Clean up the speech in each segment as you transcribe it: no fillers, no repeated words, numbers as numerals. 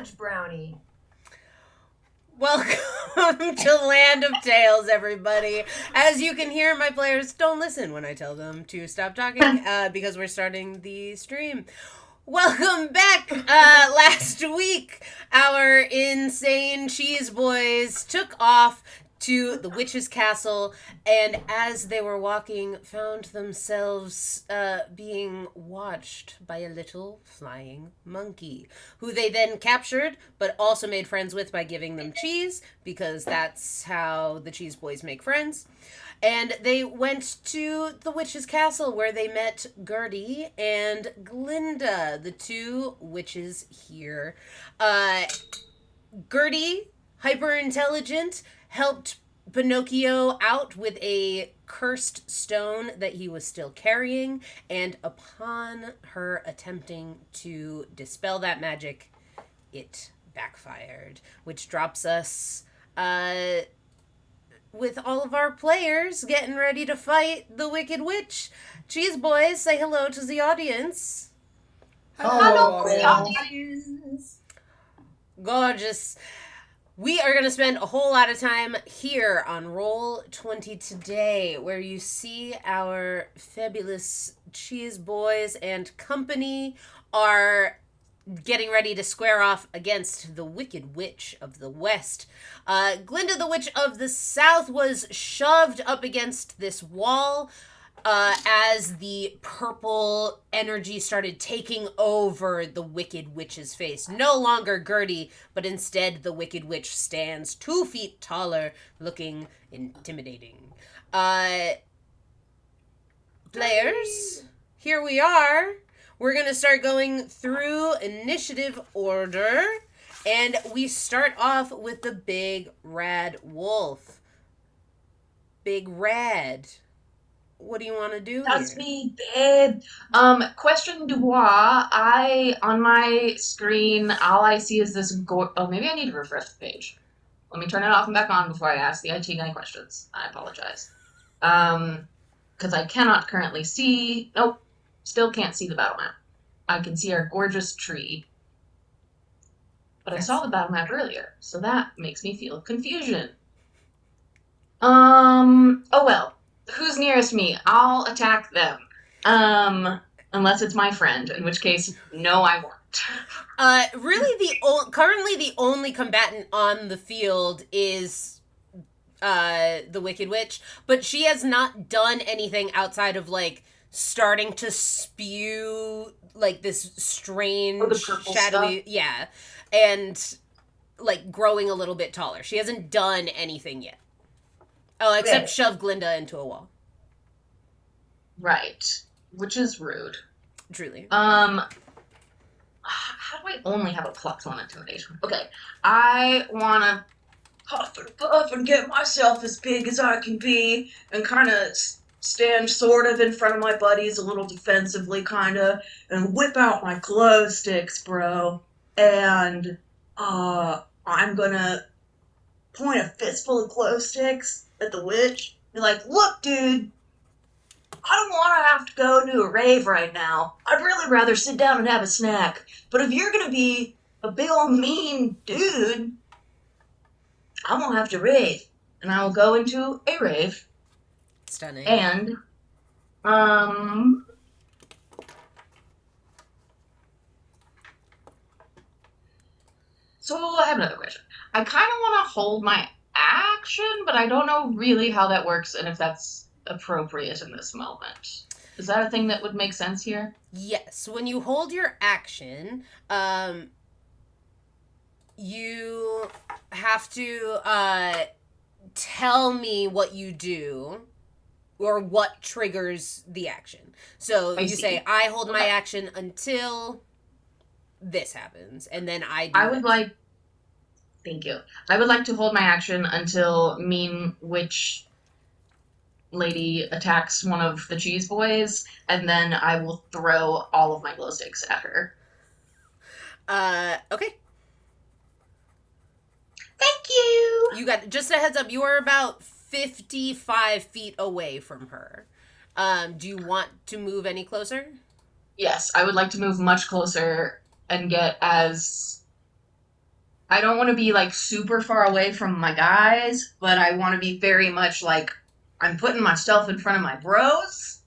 much brownie. Welcome to Land of Tales, everybody. As you can hear, my players don't listen when I tell them to stop talking because we're starting the stream. Welcome back. Last week, our insane cheese boys took off to the witch's castle, and as they were walking, found themselves being watched by a little flying monkey, who they then captured, but also made friends with by giving them cheese, because that's how the cheese boys make friends. And they went to the witch's castle, where they met Gertie and Glinda, the two witches here. Gertie, hyper intelligent, helped Pinocchio out with a cursed stone that he was still carrying, and upon her attempting to dispel that magic, it backfired, which drops us with all of our players getting ready to fight the Wicked Witch. Cheese boys, say hello to the audience. Hello, audience. Gorgeous. We are going to spend a whole lot of time here on Roll20 today, where you see our fabulous cheese boys and company are getting ready to square off against the Wicked Witch of the West. Glinda, the Witch of the South, was shoved up against this wall as the purple energy started taking over the Wicked Witch's face. No longer Gertie, but instead the Wicked Witch stands 2 feet taller, looking intimidating. Players, here we are. We're going to start going through initiative order, and we start off with the Big Rad Wolf. Big Rad. What do you want to do That's here? me, babe. Question Dubois. On my screen, all I see is this oh, maybe I need to refresh the page. Let me turn it off and back on before I ask the IT guy questions. I apologize. Because I cannot currently see... Nope. Still can't see the battle map. I can see our gorgeous tree. But I saw the battle map earlier, so that makes me feel confusion. Oh well. Who's nearest me? I'll attack them. Unless it's my friend, in which case, no, I won't. Really, currently the only combatant on the field is the Wicked Witch, but she has not done anything outside of, like, starting to spew, like, this strange, shadowy... Stuff. Yeah, and, like, growing a little bit taller. She hasn't done anything yet. Oh, except shove Glinda into a wall. Right. Which is rude. Truly. How do I only have a +1 intimidation? Okay. I wanna huff and puff and get myself as big as I can be and kind of stand sort of in front of my buddies a little defensively, kind of, and whip out my glow sticks, bro. And I'm gonna point a fistful of glow sticks at the witch. Be like, look, dude, I don't want to have to go to a rave right now. I'd really rather sit down and have a snack. But if you're gonna be a big old mean dude, I'm gonna have to rave. And I will go into a rave. Stunning. And, so I have another question. I kind of want to hold my action, but I don't know really how that works and if that's appropriate in this moment. Is that a thing that would make sense here? Yes. When you hold your action, you have to tell me what you do or what triggers the action. So you say, I hold my action until this happens, and then I would like... Thank you. I would like to hold my action until mean witch lady attacks one of the cheese boys, and then I will throw all of my glow sticks at her. Okay. Thank you! You got, just a heads up, you are about 55 feet away from her. Do you want to move any closer? Yes, I would like to move much closer and get as I don't want to be like super far away from my guys, but I want to be very much like I'm putting myself in front of my bros.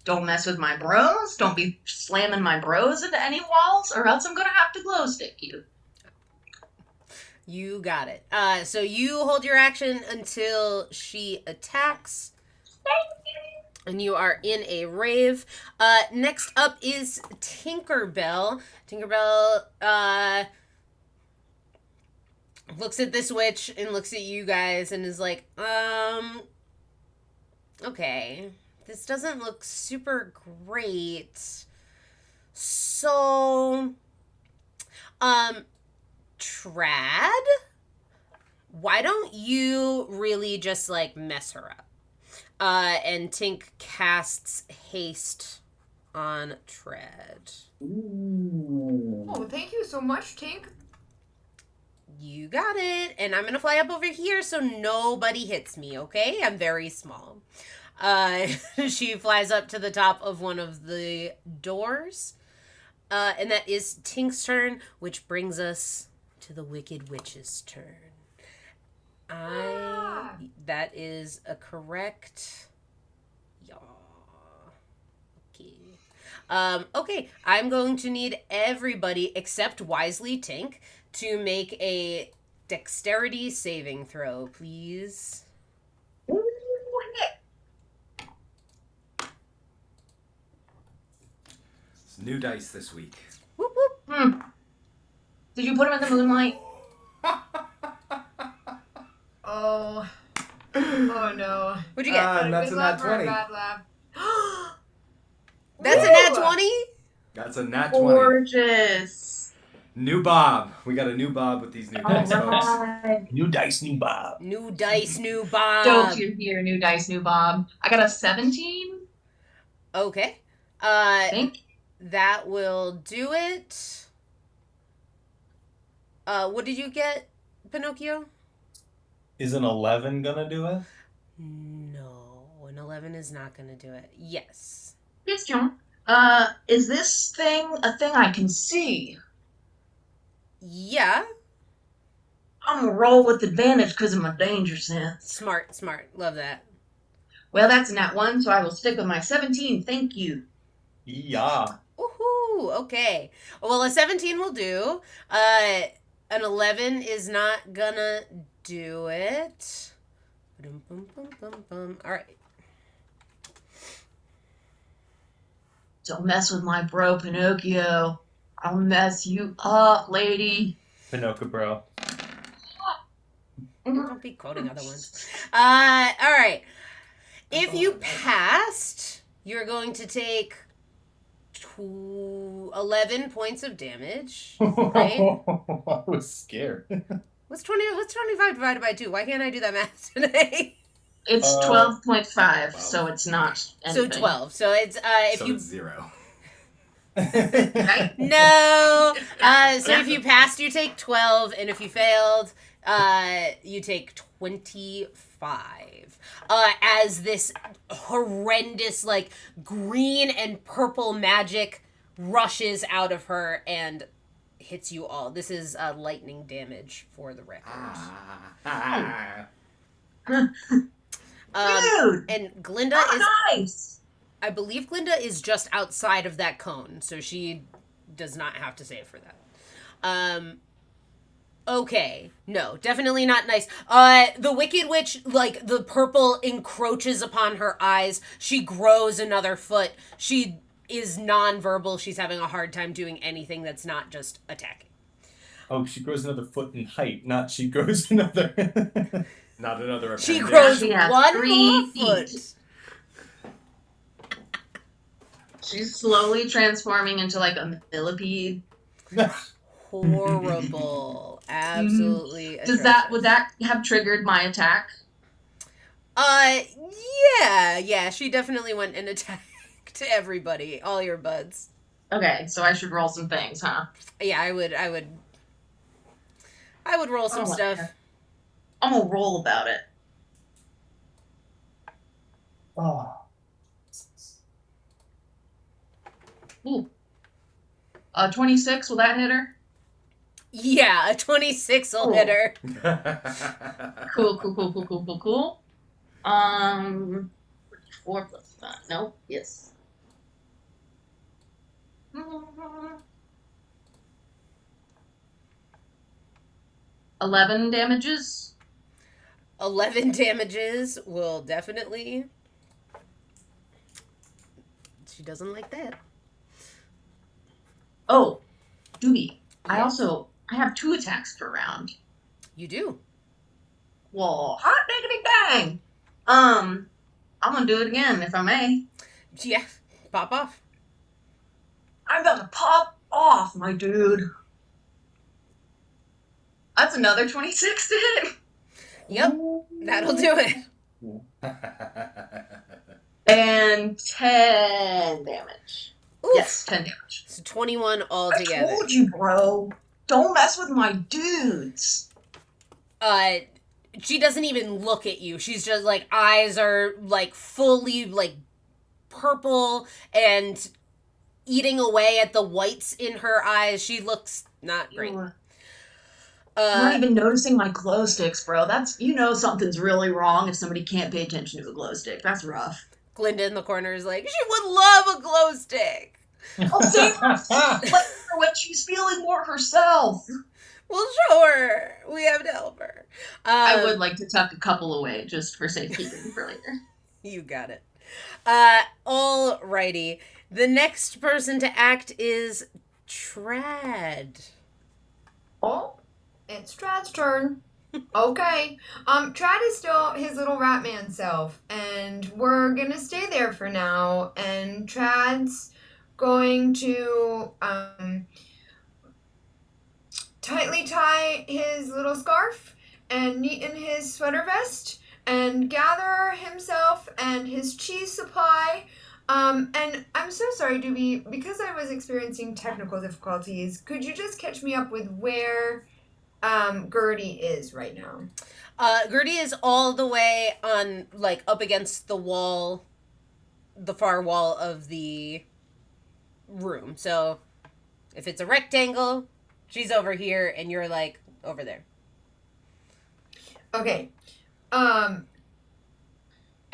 Don't mess with my bros. Don't be slamming my bros into any walls, or else I'm gonna have to glow stick you. You got it. So you hold your action until she attacks. And you are in a rave. Next up is Tinkerbell. Tinkerbell looks at this witch and looks at you guys and is like, okay. This doesn't look super great. So, Trad, why don't you really just like mess her up? And Tink casts haste on Trad. Ooh. Oh, thank you so much, Tink. You got it. And I'm going to fly up over here so nobody hits me, okay? I'm very small. She flies up to the top of one of the doors. And that is Tink's turn, which brings us to the Wicked Witch's turn. That is a correct. Yeah. Okay. Okay. I'm going to need everybody except Wisely Tink to make a dexterity saving throw, please. It's new dice this week. Whoop whoop. Did you put him in the moonlight? Oh. Oh no. What'd you get? That's a nat 20. Bad laugh. That's a nat 20? That's a nat 20. Gorgeous. New Bob. We got a new Bob with these new dice, folks. New dice, new Bob. New dice, new Bob. Don't you hear, new dice, new Bob? I got a 17. Okay. Think. That will do it. What did you get, Pinocchio? Is an 11 gonna do it? No, an 11 is not gonna do it. Yes. Yes, John. Is this thing a thing I can see? Yeah. I'm gonna roll with advantage because of my danger sense. Smart. Love that. Well, that's a nat 1, so I will stick with my 17. Thank you. Yeah. Woohoo! Okay. Well, a 17 will do. An 11 is not gonna do it. All right. Don't mess with my bro, Pinocchio. I'll mess you up, lady. Pinocchio bro. Don't be quoting other ones. All right. If you passed, you're going to take 11 points of damage. Right? I was scared. What's 25 divided by 2? Why can't I do that math today? It's 12.5, so it's not anything. So 12. So it's if So you it's 0. Right? No. So if you passed, you take 12, and if you failed, you take 25. As this horrendous, like, green and purple magic rushes out of her and hits you all. This is lightning damage for the record. Dude! And Glinda is... Nice! I believe Glinda is just outside of that cone, so she does not have to save for that. Okay. No, definitely not nice. The Wicked Witch, like, the purple encroaches upon her eyes. She grows another foot. She is nonverbal. She's having a hard time doing anything that's not just attacking. Oh, she grows another foot in height, not she grows another. Not another appendage. She grows She has one 3 more feet. foot. She's slowly transforming into like a millipede. Horrible. Absolutely Would that have triggered my attack? Yeah, she definitely went and attacked everybody, all your buds. Okay, so I should roll some things, huh? Yeah, I would roll some stuff. I'm gonna roll about it. Oh. Ooh. 26, will that hit her? Yeah, a 26 will Cool. hit her. Cool. 4 plus 5. Nope. Yes. 11 damages. 11 damages will definitely... She doesn't like that. Oh, Doobie. Yes. I have 2 attacks per round. You do. Whoa, hot diggity dang. I'm gonna do it again if I may. Yeah, pop off. I'm about to pop off, my dude. That's another 26 to hit. Yep, that'll do it. And 10 damage. Oof. Yes, 10 damage. So 21 I altogether. told you, bro. Don't mess with my dudes. She doesn't even look at you. She's just like, eyes are like fully like purple and eating away at the whites in her eyes. She looks not great. I'm not even noticing my glow sticks, bro. Something's really wrong if somebody can't pay attention to a glow stick. That's rough. Glinda in the corner is like, she would love a glow stick. I'll save her for when she's feeling more herself. Well, sure. We have to help her. I would like to tuck a couple away just for safekeeping for later. You got it. Alrighty. The next person to act is Trad. Oh, it's Trad's turn. Okay. Trad is still his little rat man self, and we're gonna stay there for now. And Trad's going to tightly tie his little scarf and neaten his sweater vest and gather himself and his cheese supply. And I'm so sorry, Doobie, because I was experiencing technical difficulties, could you just catch me up with where Gertie is right now? Gertie is all the way on, like, up against the wall, the far wall of the room. So, if it's a rectangle, she's over here, and you're, like, over there. Okay.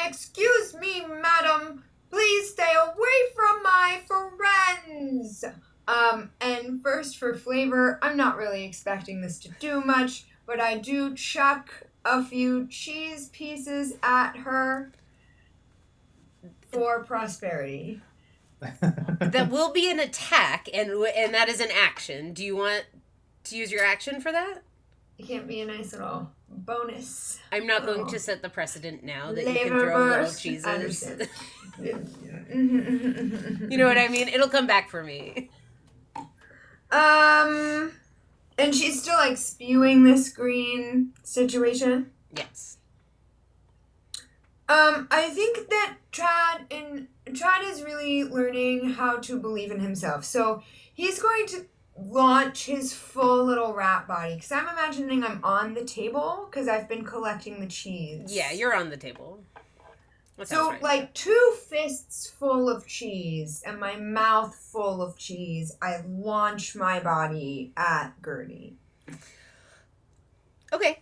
Excuse me, madam. Please stay away from my friends. And first for flavor, I'm not really expecting this to do much, but I do chuck a few cheese pieces at her for prosperity. That will be an attack, and that is an action. Do you want to use your action for that? It can't be a nice little bonus. I'm not going to set the precedent now that you can Flavor throw little burst. cheeses. I understand. You know what I mean? It'll come back for me. And she's still like spewing this green situation. Yes. I think that Trad is really learning how to believe in himself. So he's going to launch his full little rat body, because I'm imagining I'm on the table because I've been collecting the cheese. Yeah, you're on the table. That So, sounds right. like, 2 fists full of cheese and my mouth full of cheese, I launch my body at Gertie. Okay.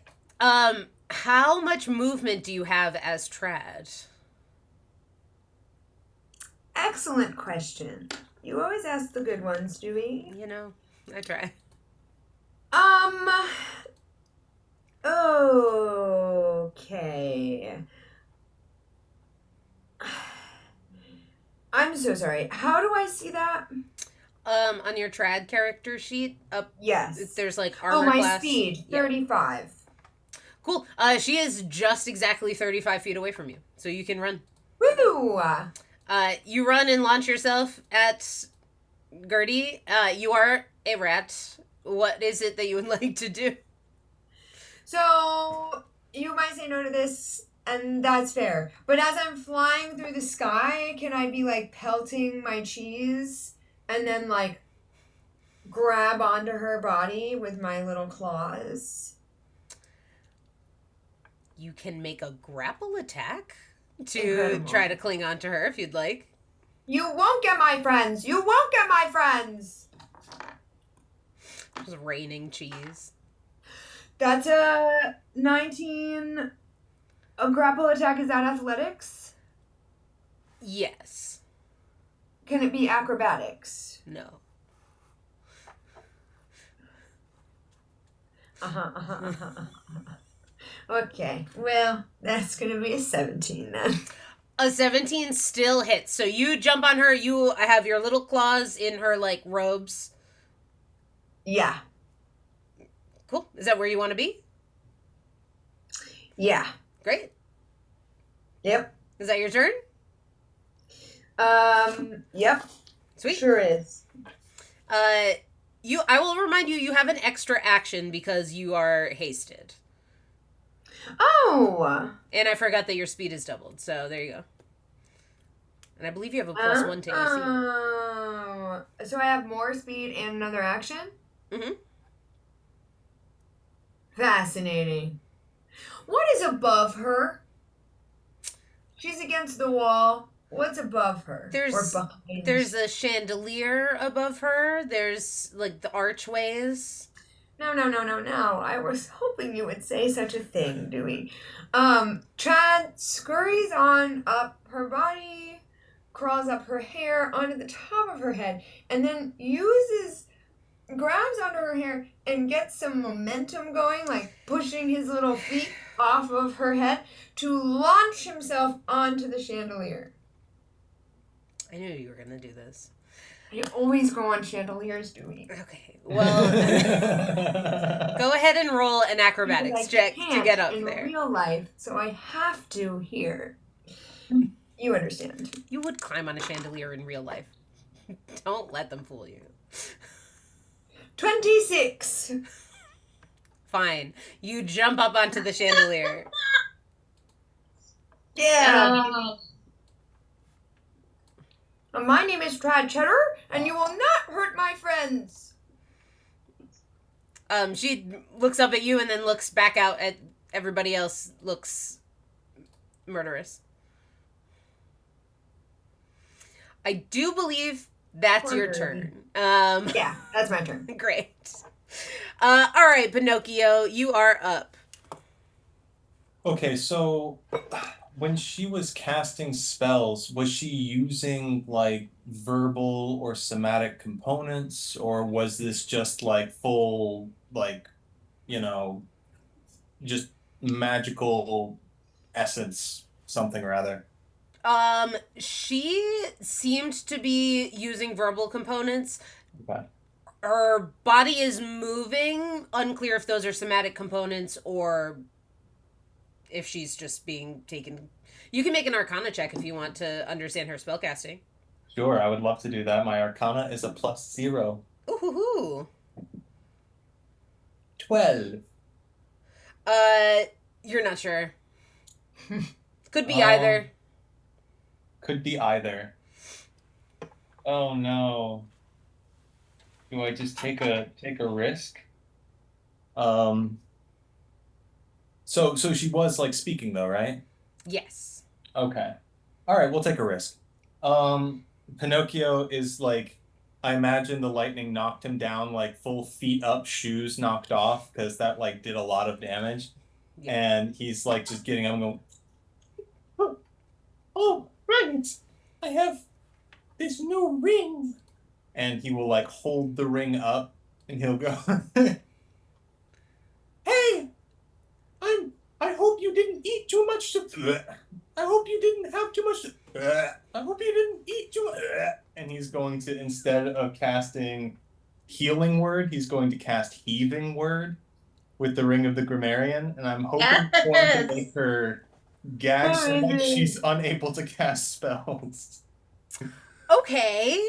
How much movement do you have as Trad? Excellent question. You always ask the good ones, do we? You know, I try. Okay. I'm so sorry. How do I see that? On your Trad character sheet, up Yes. there's like armor Oh, my class. speed, Yeah. 35. Cool. She is just exactly 35 feet away from you, so you can run. Woo! You run and launch yourself at Gertie. You are a rat. What is it that you would like to do? So, you might say no to this, and that's fair. But as I'm flying through the sky, can I be, like, pelting my cheese and then, like, grab onto her body with my little claws? You can make a grapple attack to Incredible. try to cling on to her if you'd like. You won't get my friends! You won't get my friends! Just raining cheese. That's a 19. A grapple attack, is that athletics? Yes. Can it be acrobatics? No. Okay, well, that's gonna be a 17 then. A 17 still hits. So you jump on her. You have your little claws in her, like, robes. Yeah. Cool. Is that where you want to be? Yeah. Great. Yep. Is that your turn? Yep. Sweet. Sure is. I will remind you, you have an extra action because you are hasted. Oh! And I forgot that your speed is doubled, so there you go. And I believe you have a +1 to AC. Oh. So I have more speed and another action? Mm-hmm. Fascinating. What is above her? She's against the wall. What's above her? Or behind? There's a chandelier above her. There's, like, the archways. No. I was hoping you would say such a thing, Dewey. Chad scurries on up her body, crawls up her hair onto the top of her head, and then grabs onto her hair and gets some momentum going, like pushing his little feet off of her head to launch himself onto the chandelier. I knew you were going to do this. You always go on chandeliers, Dewey. Okay, well, go ahead and roll an acrobatics check to get up there. In real life, so I have to here. You understand. You would climb on a chandelier in real life. Don't let them fool you. 26. Fine. You jump up onto the chandelier. Yeah. My name is Trad Cheddar, and you will not hurt my friends. She looks up at you and then looks back out at everybody else. Looks murderous. I do believe that's your turn. Yeah, that's my turn. Great. All right, Pinocchio, you are up. Okay, so when she was casting spells, was she using like verbal or somatic components, or was this just like full, like, just magical essence, something or other? She seemed to be using verbal components. Okay. Her body is moving. Unclear if those are somatic components or if she's just being taken. You can make an Arcana check if you want to understand her spellcasting. Sure, I would love to do that. My Arcana is a +0. Ooh. 12. You're not sure. Could be either. Could be either. Oh no. Do I just take a risk? So she was like speaking though, right? Yes. Okay. All right, we'll take a risk. Pinocchio is like, I imagine the lightning knocked him down like full feet up, shoes knocked off because that like did a lot of damage. Yeah. And he's like just getting up and going, oh, right. I have this new ring. And he will like hold the ring up and he'll go, hey, I hope you didn't eat too much. I hope you didn't have too much. I hope you didn't eat too much. And he's going to, instead of casting healing word, he's going to cast heaving word with the ring of the grammarian. And I'm hoping it's going to make her gag so much she's unable to cast spells. Okay.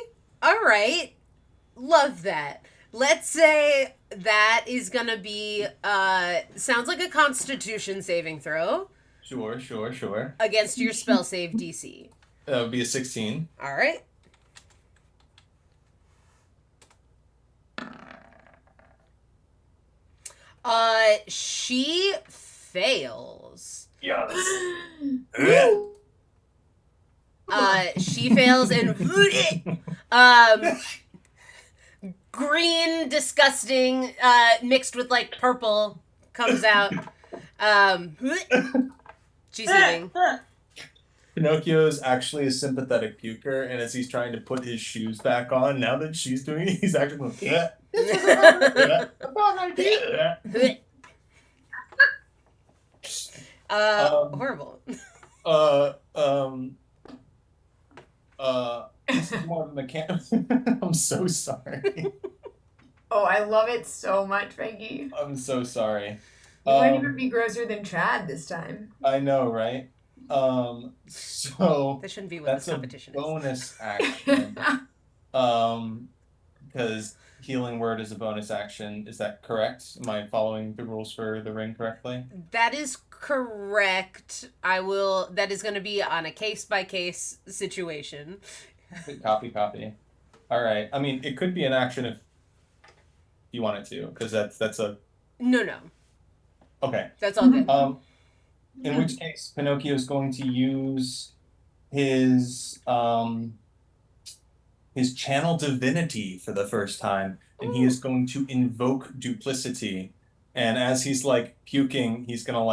All right. Love that. Let's say that is gonna be, sounds like a Constitution saving throw. Sure. Against your spell save DC. That would be a 16. All right. She fails. Yes. She fails and green, disgusting, mixed with like purple comes out. She's eating. Pinocchio is actually a sympathetic puker, and as he's trying to put his shoes back on, now that she's doing it, he's actually going, yeah, this is a bad idea. Horrible. This is more of a mechanic. I'm so sorry. Oh, I love it so much, Frankie. I'm so sorry. You might even be grosser than Chad this time. I know, right? So That shouldn't be what that's this a competition is. bonus action. Because healing word is a bonus action. Is that correct? Am I following the rules for the ring correctly? That is correct. That is going to be on a case-by-case situation. Copy. All right. I mean, it could be an action if you want it to, because that's a... No. Okay. That's all good. In which case, Pinocchio is going to use his channel divinity for the first time, and he is going to invoke duplicity. And as he's like puking, he's gonna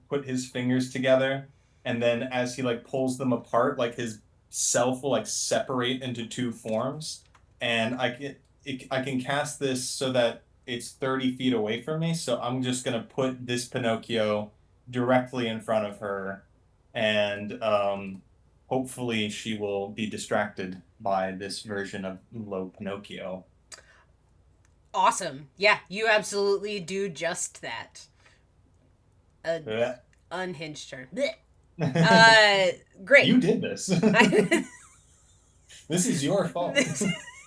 put his fingers together, and then as he like pulls them apart, like his self will like separate into two forms, and I can cast this so that it's 30 feet away from me, so I'm just gonna put this Pinocchio directly in front of her, and hopefully she will be distracted by this version of low Pinocchio. Awesome. Yeah, you absolutely do just that. Unhinged her. Great. You did this. This is your fault.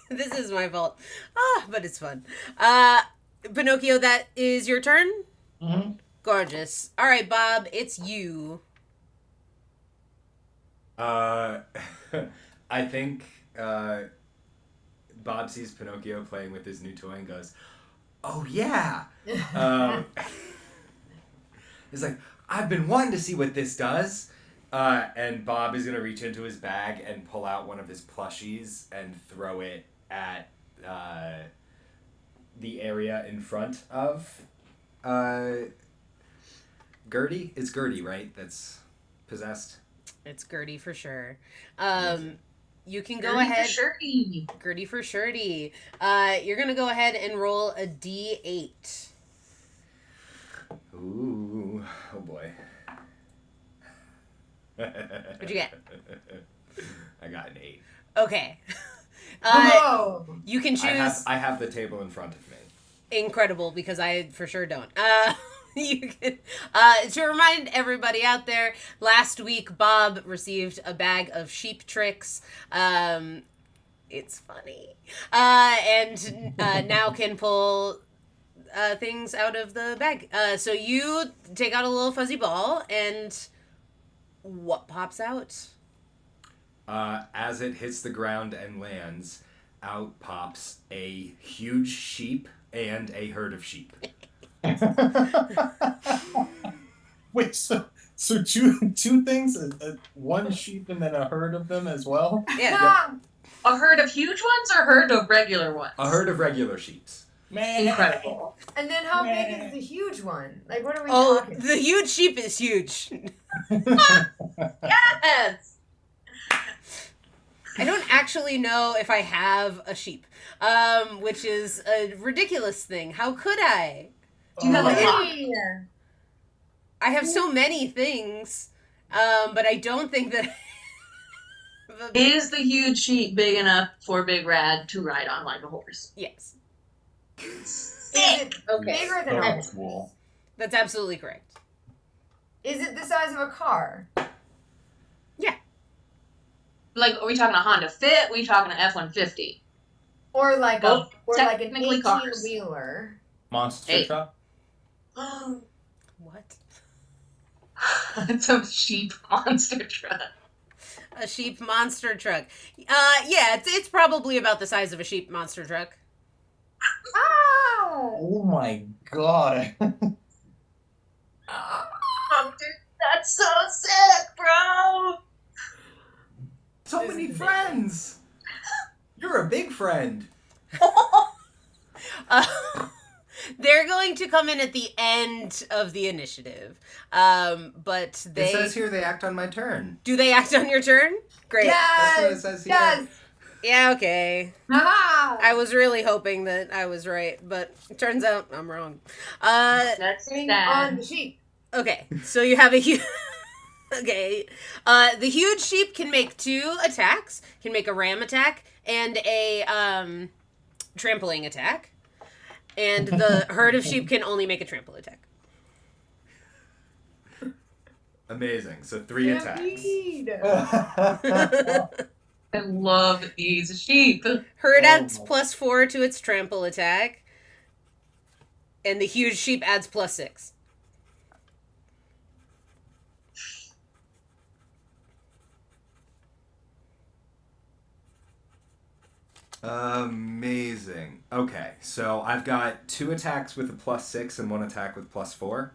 This is my fault. But it's fun. Pinocchio, that is your turn? Mm-hmm. Gorgeous. All right, Bob, it's you. I think Bob sees Pinocchio playing with his new toy and goes, "Oh yeah!" He's like, "I've been wanting to see what this does." And Bob is gonna reach into his bag and pull out one of his plushies and throw it at the area in front of Gertie. It's Gertie, right? That's possessed. It's Gertie for sure. You can go Gertie ahead. for surety. Gertie for surety. You're gonna go ahead and roll a D8. Ooh, oh boy. What'd you get? I got an 8. Okay. Whoa! You can choose. I have the table in front of me. Incredible, because I for sure don't. You can, to remind everybody out there, last week Bob received a bag of sheep tricks. It's funny. And now can pull things out of the bag. So you take out a little fuzzy ball, and what pops out? As it hits the ground and lands, out pops a huge sheep and a herd of sheep. Wait, so two things? One sheep and then a herd of them as well? Yeah. A herd of huge ones or a herd of regular ones? A herd of regular sheeps. Man. Incredible. And then how big is the huge one? Like, what are we Oh, talking? the huge sheep is huge. Yes! I don't actually know if I have a sheep, which is a ridiculous thing. How could I? Do you have a Hey! I have so many things, but I don't think that... Is the huge sheep big enough for Big Rad to ride on like a horse? Yes, Is it Okay. bigger than a So cool. that's absolutely correct. Is it the size of a car? Like, are we talking a Honda Fit? Are we talking an F-150? Or like Well, an technically cars. 18-wheeler? Monster Hey. truck? What? It's a sheep monster truck. A sheep monster truck. Yeah, it's probably about the size of a sheep monster truck. Ow! Oh my god. Dude, that's so sick, bro! So many friends! You're a big friend. Uh, they're going to come in at the end of the initiative. But It they... says here they act on my turn. Do they act on your turn? Great. That's what it Yes. says here. Yes. Yeah, okay. Haha. I was really hoping that I was right, but it turns out I'm wrong. That's Sitting on the sad. sheep. Okay, so you have a huge... Okay. The huge sheep can make 2 attacks. Can make a ram attack and a trampling attack. And the herd of sheep can only make a trample attack. Amazing. So 3 attacks. Indeed. I love these sheep. Herd Oh adds my. +4 to its trample attack. And the huge sheep adds +6. Amazing. Okay, so I've got 2 attacks with a +6 and 1 attack with +4.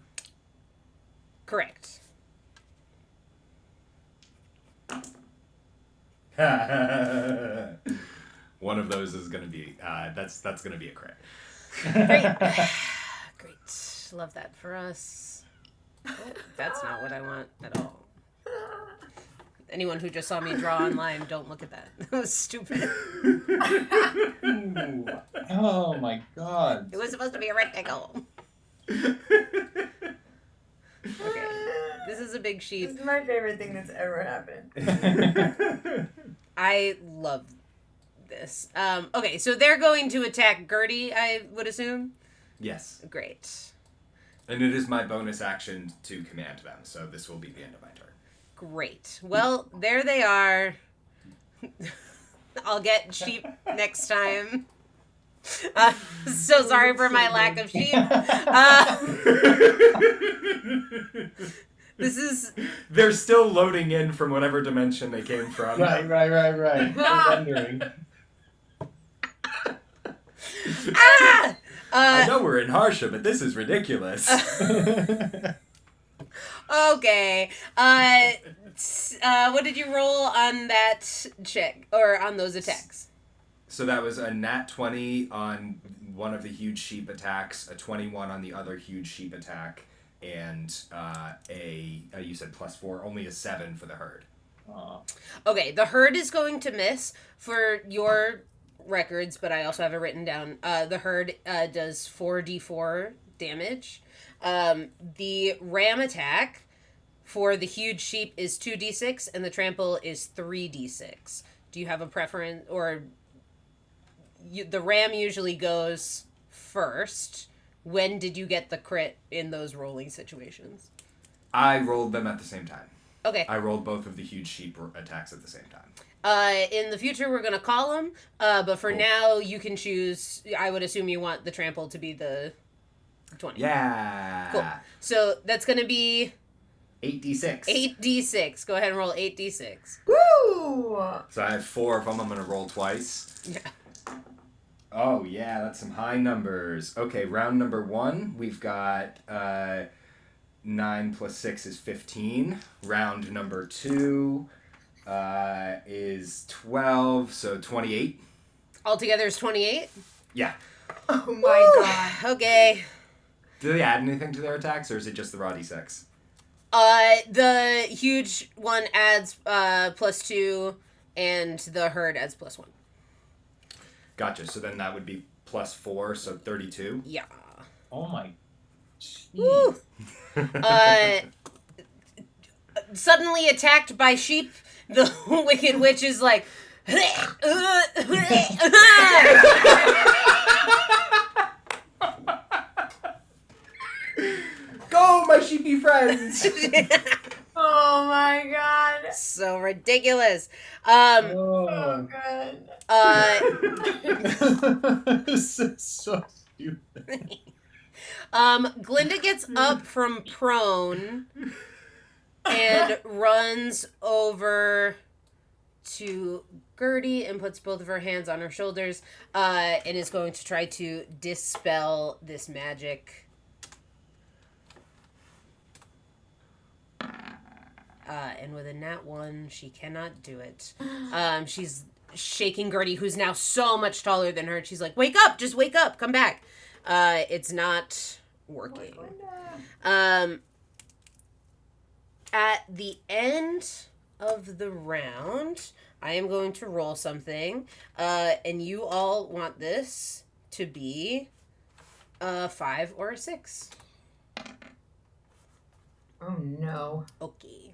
Correct. One of those is gonna be that's gonna be a crit. Great. Great. Love that for us. Oh, that's not what I want at all. Anyone who just saw me draw online, don't look at that. That was stupid. Ooh. Oh my god. It was supposed to be a rectangle. Okay. This is a big This sheep. is my favorite thing that's ever happened. I love this. Okay, so they're going to attack Gertie, I would assume. Yes. Great. And it is my bonus action to command them, so this will be the end of my turn. Great. Well, there they are. I'll get sheep next time. So sorry for my lack of sheep. This is... They're still loading in from whatever dimension they came from. Right. I'm wondering. Ah! I know we're in Harsha, but this is ridiculous. Okay. What did you roll on that check or on those attacks? So that was a nat 20 on one of the huge sheep attacks, a 21 on the other huge sheep attack, and you said +4, only a 7 for the herd. Aw. Okay, the herd is going to miss for your records, but I also have it written down. The herd does 4d4 damage. The ram attack for the huge sheep is 2d6, and the trample is 3d6. Do you have a preference, or the ram usually goes first? When did you get the crit in those rolling situations? I rolled them at the same time. Okay. I rolled both of the huge sheep attacks at the same time. In the future, we're going to call them, but for Cool. now, you can choose. I would assume you want the trample to be the 20. Yeah. Cool. So that's going to be 8d6. 8d6. Go ahead and roll 8d6. Woo! So I have 4 of them. I'm going to roll twice. Yeah. Oh, yeah, that's some high numbers. Okay, round number 1, we've got 9 plus 6 is 15. Round number 2 is 12, so 28. Altogether is 28. Yeah. Oh my god. Okay. Do they add anything to their attacks, or is it just the raw d6? The huge one adds +2, and the herd adds +1. Gotcha, so then that would be plus 4, so 32. Yeah. Oh my. Woo. Suddenly attacked by sheep, the wicked witch is like. Go, my sheepy friends! Oh my god. So ridiculous. Oh god. This is so stupid. Glinda gets up from prone and runs over to Gertie and puts both of her hands on her shoulders and is going to try to dispel this magic. And with a nat 1, she cannot do it. She's shaking Gertie, who's now so much taller than her. She's like, wake up, just wake up, come back. It's not working. At the end of the round, I am going to roll something, and you all want this to be a 5 or a 6. Oh no. Okay.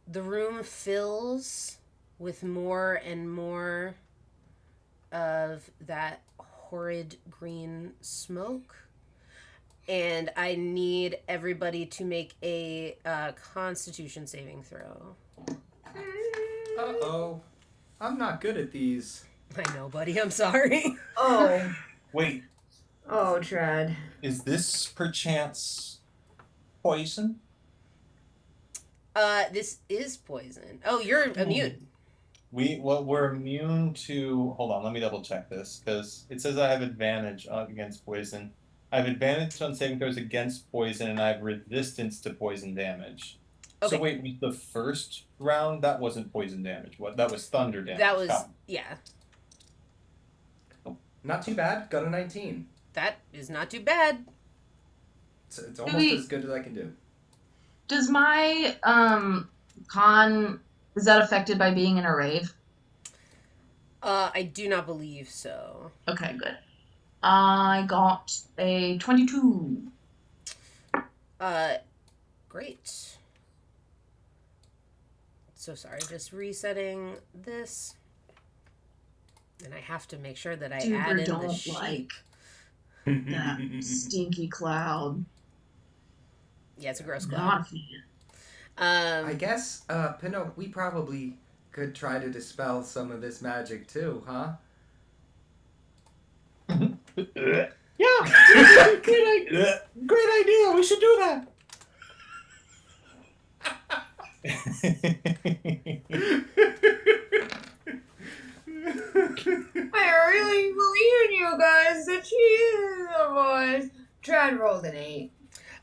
The room fills with more and more of that horrid green smoke. And I need everybody to make a Constitution saving throw. Uh-oh. I'm not good at these. I know, buddy. I'm sorry. Oh. Wait, Oh, Trad. is this perchance poison? This is poison. Oh, you're immune. We're immune to. Hold on, let me double check this because it says I have advantage against poison. I have advantage on saving throws against poison, and I have resistance to poison damage. Okay. So wait, with the first round, that wasn't poison damage. What? That was thunder damage. That was, Oh. yeah. Not too bad. Got a 19. That is not too bad. It's almost as good as I can do. Does my con, is that affected by being in a rave? I do not believe so. Okay, good. I got a 22. Great. So sorry, just resetting this. And I have to make sure that I add in the sheet. Like that stinky cloud. Yeah, it's a gross Not cloud. a fan. I guess, Pinot, we probably could try to dispel some of this magic too, huh? Yeah, great idea. We should do that. I really believe in you guys. The cheese, boys. Trad rolled an 8.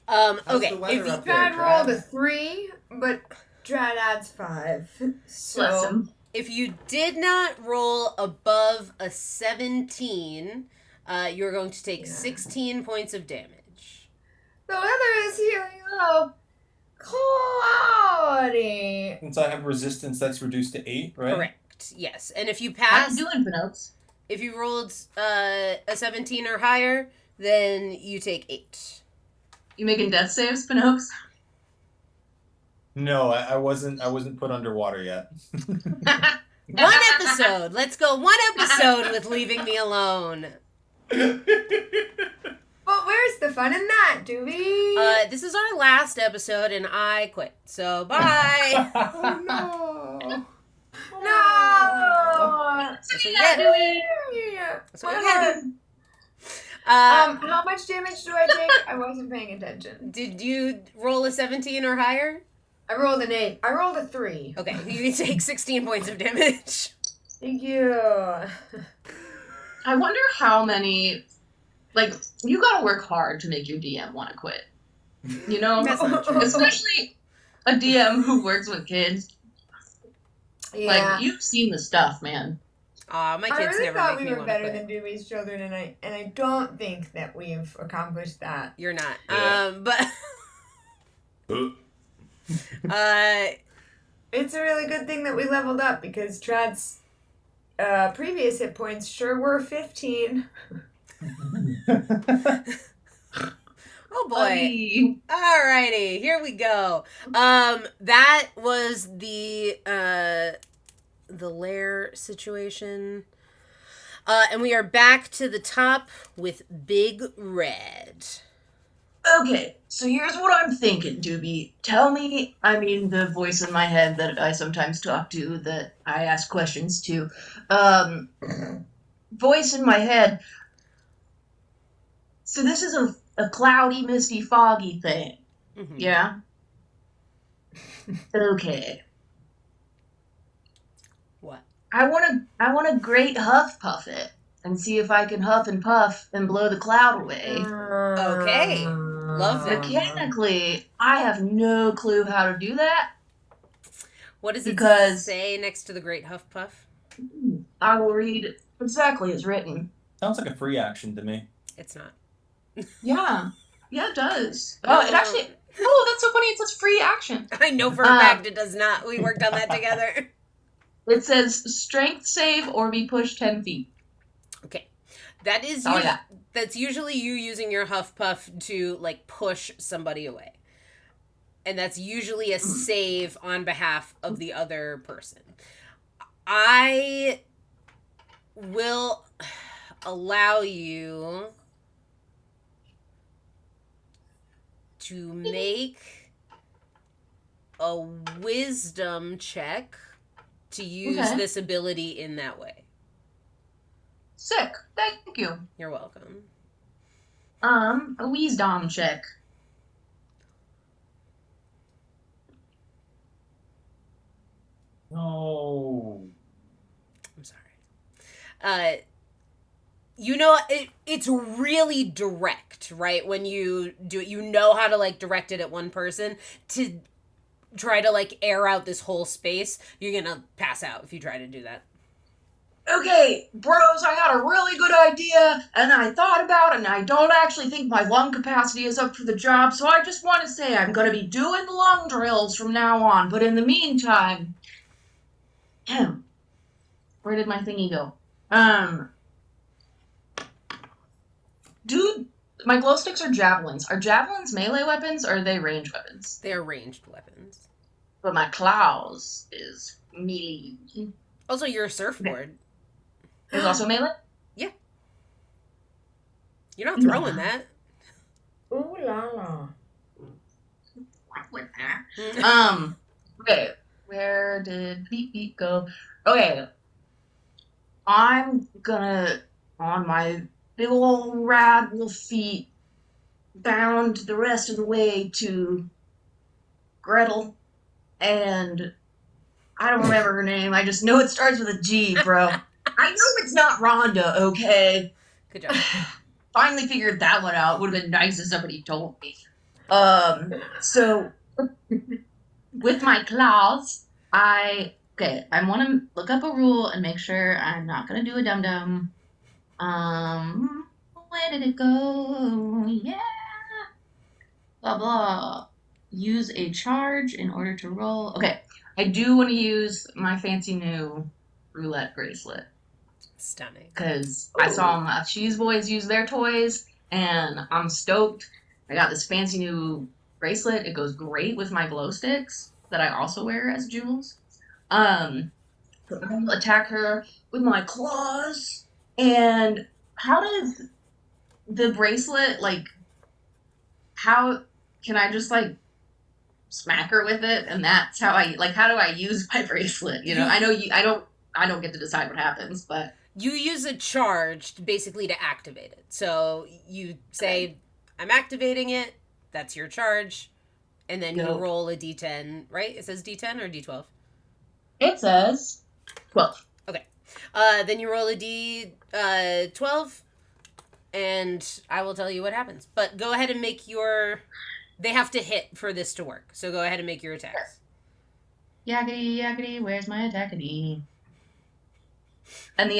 How's Okay, the weather if you, up there, Trad rolled a Trad? 3, but Trad adds 5. Bless So him. if you did not roll above a 17, you're going to take Yeah. 16 points of damage. the weather is feeling a little cloudy. Since I have resistance, that's reduced to 8, right? Correct, yes. And if you How pass, you doing, Pinocchio? if you rolled a 17 or higher, then you take 8. You making death saves, Pinocchio? No, I wasn't put underwater yet. One episode. Let's go one episode with leaving me alone. But where's the fun in that, Doobie? This is our last episode, and I quit. So bye. Oh no! No! That's what you get. Yeah. That's what My you get. head. Uh, How much damage do I take? I wasn't paying attention. did you roll a 17 or higher? I rolled an 8. I rolled a 3. Okay, you take 16 points of damage. Thank you. I wonder how many, like, you gotta work hard to make your DM want to quit. You know? That's not true. Especially a DM who works with kids. Yeah. Like, you've seen the stuff, man. Aw, my I kids really never thought make we me were want to better quit. than Doobie's children, and I don't think that we've accomplished that. You're not. Yeah. But It's a really good thing that we leveled up because Trad's previous hit points sure were 15. oh boy. Buddy. Alrighty, here we go. That was the lair situation. And we are back to the top with Big Red. Okay, so here's what I'm thinking, Doobie. Tell me, I mean, the voice in my head that I sometimes talk to, that I ask questions to. Voice in my head. So this is a cloudy, misty, foggy thing. Mhm. Yeah? Okay. What? I wanna great huff puff it and see if I can huff and puff and blow the cloud away. Okay. Love that. Mechanically, I have no clue how to do that. What does it Because- say next to the Great Huff Puff? I will read exactly as written. Sounds like a free action to me. It's not. Yeah. Yeah, it does. No. Oh, it actually... Oh, that's so funny. It says free action. I know for a fact it does not. We worked on that together. It says strength save or be pushed 10 feet. Okay. That is That's all I got. that's usually you using your Huff Puff to like push somebody away. And that's usually a save on behalf of the other person. I will allow you to make a wisdom check to use Okay. this ability in that way. Sick. Thank you. You're welcome. A wisdom check. No. I'm sorry. You know, it's really direct, right? When you do it, you know how to like direct it at one person to try to like air out this whole space. You're gonna pass out if you try to do that. Okay, bros, I got a really good idea, and I thought about it, and I don't actually think my lung capacity is up for the job, so I just want to say I'm going to be doing lung drills from now on, but in the meantime... Where did my thingy go? Dude, my glow sticks are javelins. Are javelins melee weapons, or are they ranged weapons? They are ranged weapons. But my claws is melee. Also, your surfboard. Is also melee? You're not throwing that. Ooh la la. With that. Okay, where did Beep Beep go? Okay, I'm gonna, on my big ol' rad wolf feet, bound the rest of the way to Gretel, and I don't remember her name, I just know it starts with a G, bro. I know it's not Rhonda, okay? Good job. Finally figured that one out. Would have been nice if somebody told me. So with my claws, I want to look up a rule and make sure I'm not gonna do a dum dum. Where did it go? Yeah. Blah blah. Use a charge in order to roll. Okay, I do want to use my fancy new roulette bracelet. Stunning. Because I saw my cheese boys use their toys, and I'm stoked. I got this fancy new bracelet. It goes great with my glow sticks that I also wear as jewels. So I'm gonna attack her with my claws. And how does the bracelet, like, how can I just, like, smack her with it? And that's how how do I use my bracelet? You know, I know I don't get to decide what happens, but... You use a charge basically to activate it. So you say, I'm activating it. That's your charge. And then you roll a d10, right? It says d10 or d12? It says 12. Okay. Then you roll a d12, and I will tell you what happens. But go ahead and make your... They have to hit for this to work. So go ahead and make your attacks. Yaggity, yaggity, where's my attackity? And the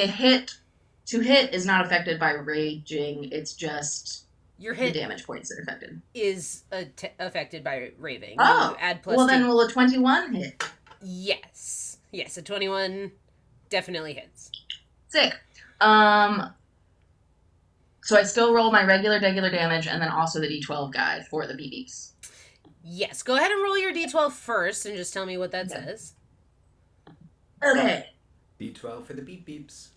to hit is not affected by raging. It's just Your the hit damage points that are affected. is affected by raving. Oh, You add plus well two. then will a 21 hit? Yes. Yes, a 21 definitely hits. Sick. So I still roll my regular damage and then also the d12 guy for the BBs. Yes, go ahead and roll your d12 first and just tell me what that says. Okay. B12 for the beep beeps.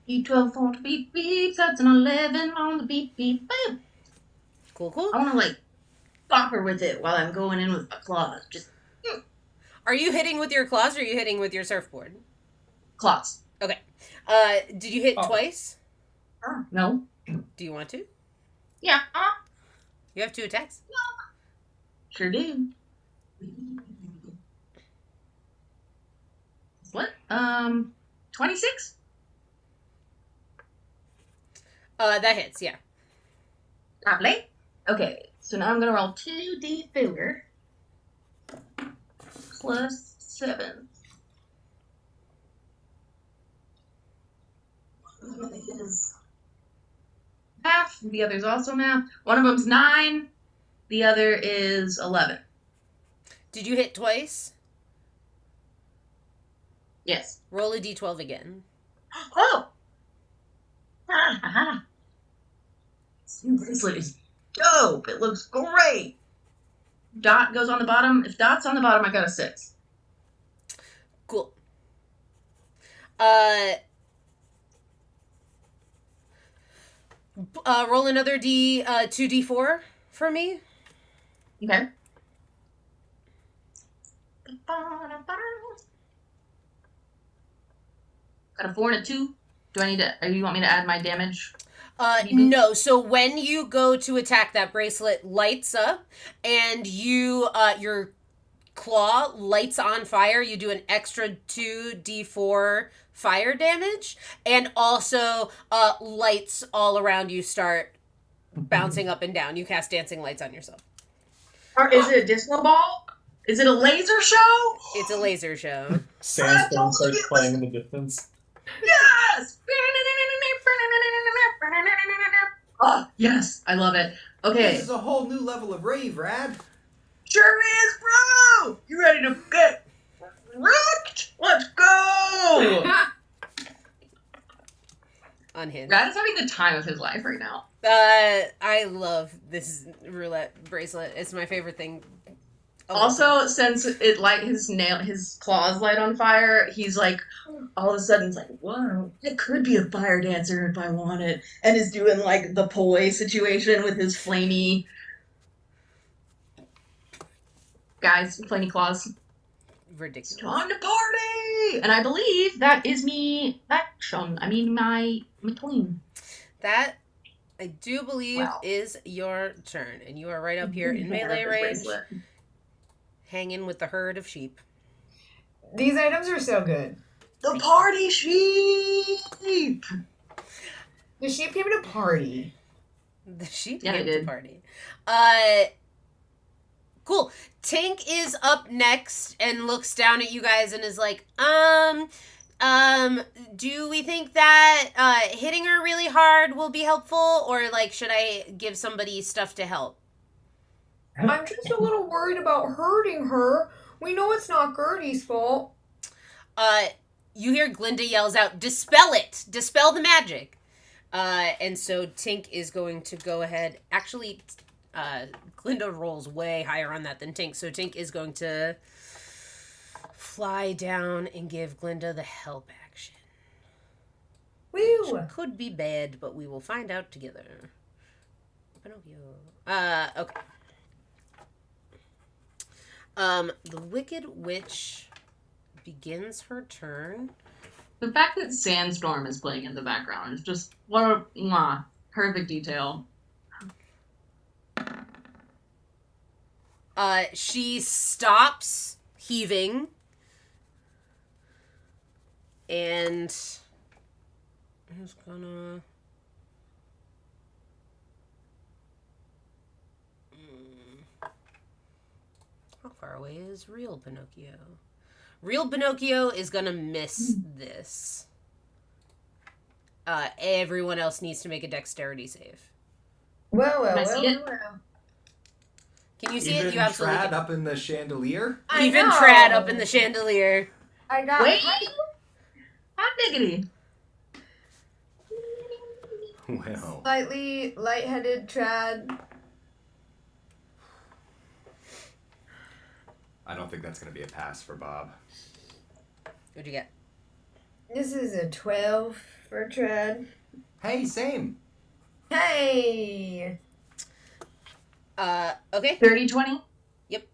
D12 for the beep beeps. That's an 11 on the beep beep. Boom. Cool, cool. I want to like bop her with it while I'm going in with my claws. Just Are you hitting with your claws or are you hitting with your surfboard? claws. Okay. Did you hit twice? No. Do you want to? Yeah. You have 2 attacks. Sure do. What? 26? That hits, yeah. Lovely. Okay, so now I'm gonna roll 2d4 plus 7. One is half. The other's also math. One of them's 9. The other is 11. Did you hit twice? Yes. Roll a d12 again. Oh! This new bracelet is dope. It looks great. Dot goes on the bottom. If Dot's on the bottom, I got a 6. Cool. Roll another 2d4 for me. Okay. Got a 4 and a 2. Do I need to? You want me to add my damage? No. So when you go to attack, that bracelet lights up, and your claw lights on fire. You do an extra 2d4 fire damage, and also lights all around you start bouncing up and down. You cast dancing lights on yourself. Or is it a disco ball? Is it a laser show? It's a laser show. Sandstorm starts playing in the distance. Yes! Oh, yes. I love it. Okay. This is a whole new level of rave, Rad. Sure is, bro! You ready to get wrecked? Let's go! Unhinged. Rad is having the time of his life right now. I love this roulette bracelet. It's my favorite thing. Also, since his claws light on fire, he's like, all of a sudden, it's like, whoa, it could be a fire dancer if I wanted, and is doing like the poi situation with his flamey guys, flamey claws. Ridiculous. Time to party! And I believe that is me action. I mean, my tween. That, I do believe, Wow. is your turn. And you are right up here in melee range, hanging with the herd of sheep. These items are so good. The party sheep! The sheep came to party. The sheep Yeah, came they to did. party. Cool. Tink is up next and looks down at you guys and is like, do we think that hitting her really hard will be helpful, or like should I give somebody stuff to help? I'm just a little worried about hurting her. We know it's not Gertie's fault. You hear Glinda yells out, "Dispel it! Dispel the magic!" And so Tink is going to go ahead. Actually, Glinda rolls way higher on that than Tink, so Tink is going to fly down and give Glinda the help action. Woo! Which could be bad, but we will find out together. Pinocchio. Okay. The Wicked Witch begins her turn. The fact that Sandstorm is playing in the background is just what a perfect detail. She stops heaving and I'm just gonna how far away is real Pinocchio? Real Pinocchio is gonna miss this. Everyone else needs to make a dexterity save. Well, Can I see it? Can you see Even it? You absolutely Trad can. up in the chandelier? Even know. Trad up in the chandelier. I got Wait! Hot diggity! Well, slightly lightheaded Trad. I don't think that's going to be a pass for Bob. What'd you get? This is a 12 for Trad. Hey, same. Hey! Okay. 30-20? Yep.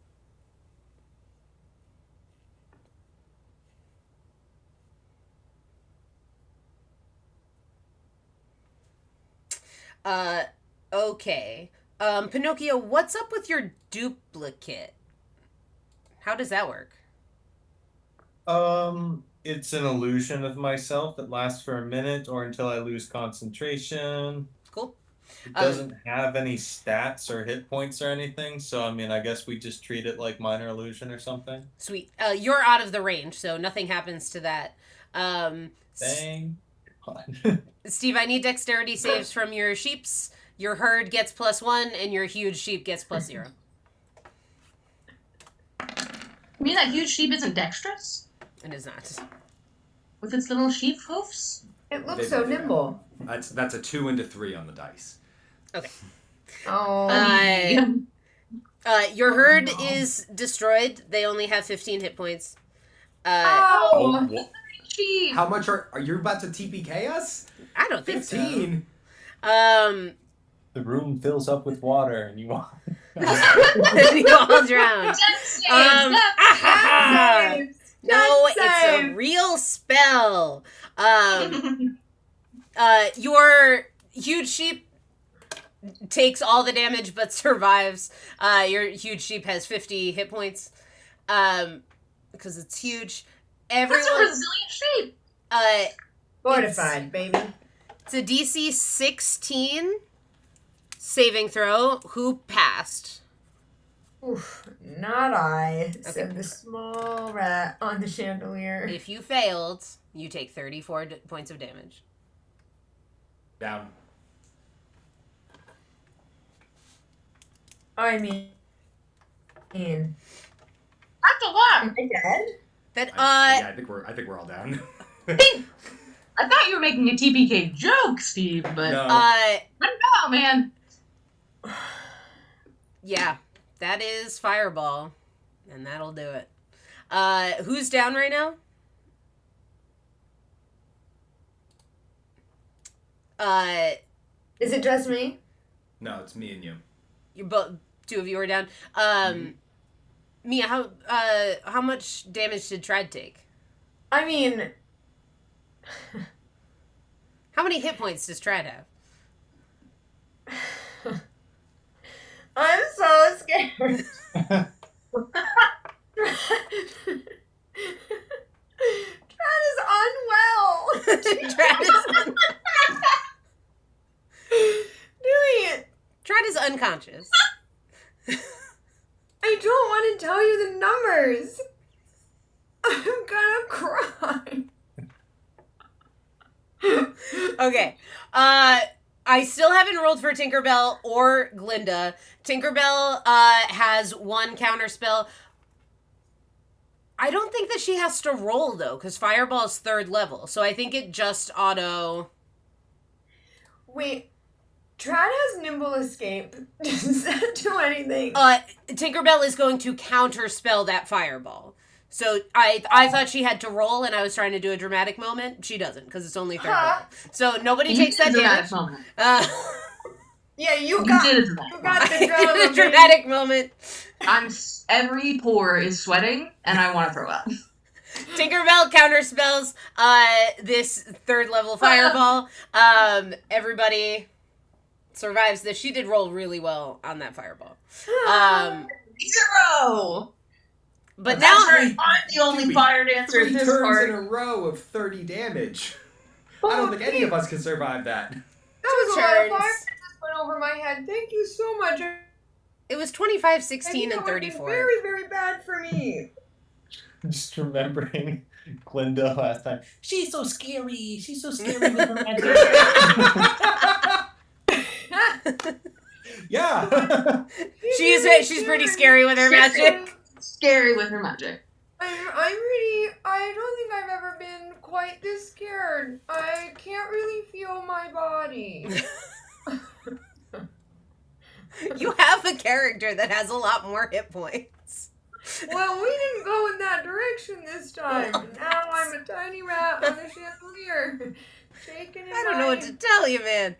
Okay. Pinocchio, what's up with your duplicate? How does that work? It's an illusion of myself that lasts for a minute or until I lose concentration. Cool. It doesn't have any stats or hit points or anything, so I mean, I guess we just treat it like minor illusion or something. Sweet. You're out of the range, so nothing happens to that. Dang. Steve, I need dexterity saves from your sheeps. Your herd gets +1, and your huge sheep gets +0. You mean that huge sheep isn't dexterous? It is not. With its little sheep hoofs? It looks so nimble. That's a 2 into 3 on the dice. Okay. Oh. Your herd is destroyed. They only have 15 hit points. Oh. What? Sheep. How much are you about to TPK us? I don't think 15. so. The room fills up with water, and you all. You all drown. No, Death it's save. a real spell. Your huge sheep takes all the damage but survives. Your huge sheep has 50 hit points. Because it's huge. That's a resilient sheep. Fortified, baby. It's a DC 16 saving throw. Who passed? Oof, not I, said the small rat on the chandelier. If you failed, you take 34 points of damage. Down. I mean, That's a lot. am I dead? That I think we're all down. I thought you were making a TPK joke, Steve, but No. I don't know, man. yeah, that is fireball, and that'll do it. Who's down right now? Is it just me? No, it's me and you. You're both, two of you are down. Mia, how much damage did Trad take? I mean, How many hit points does Trad have? I'm so scared. Trad is unwell. Trad is Doing it. Trad is unconscious. I don't want to tell you the numbers. I'm gonna cry. Okay. I still haven't rolled for Tinkerbell or Glinda. Tinkerbell has one counter spell. I don't think that she has to roll, though, because Fireball is 3rd level. So I think it just auto... Wait, Trad has nimble escape. Does that do anything? Tinkerbell is going to counter spell that Fireball. So I thought she had to roll, and I was trying to do a dramatic moment. She doesn't, because it's only 3rd level. So nobody takes that damage. Yeah, you You got did the I drama. did a dramatic moment. Every pore is sweating, and I want to throw up. Tinkerbell counterspells this 3rd level fireball. Everybody survives this. She did roll really well on that fireball. 0. But That's now right. I'm the only fire dancer 3 in this turns part. in a row of 30 damage. I don't think any of us can survive that. That was a lot of turns. fire that just went over my head. Thank you so much. it was 25, I 16, know and it's 34. very, very bad for me. Just remembering Glinda last time. She's so scary. She's so scary with her magic. Yeah. She's pretty scary with her magic. Scary with her magic. I don't think I've ever been quite this scared. I can't really feel my body. You have a character that has a lot more hit points. Well, we didn't go in that direction this time. Now I'm a tiny rat on the chandelier. Shaking in I don't know what to tell you, man.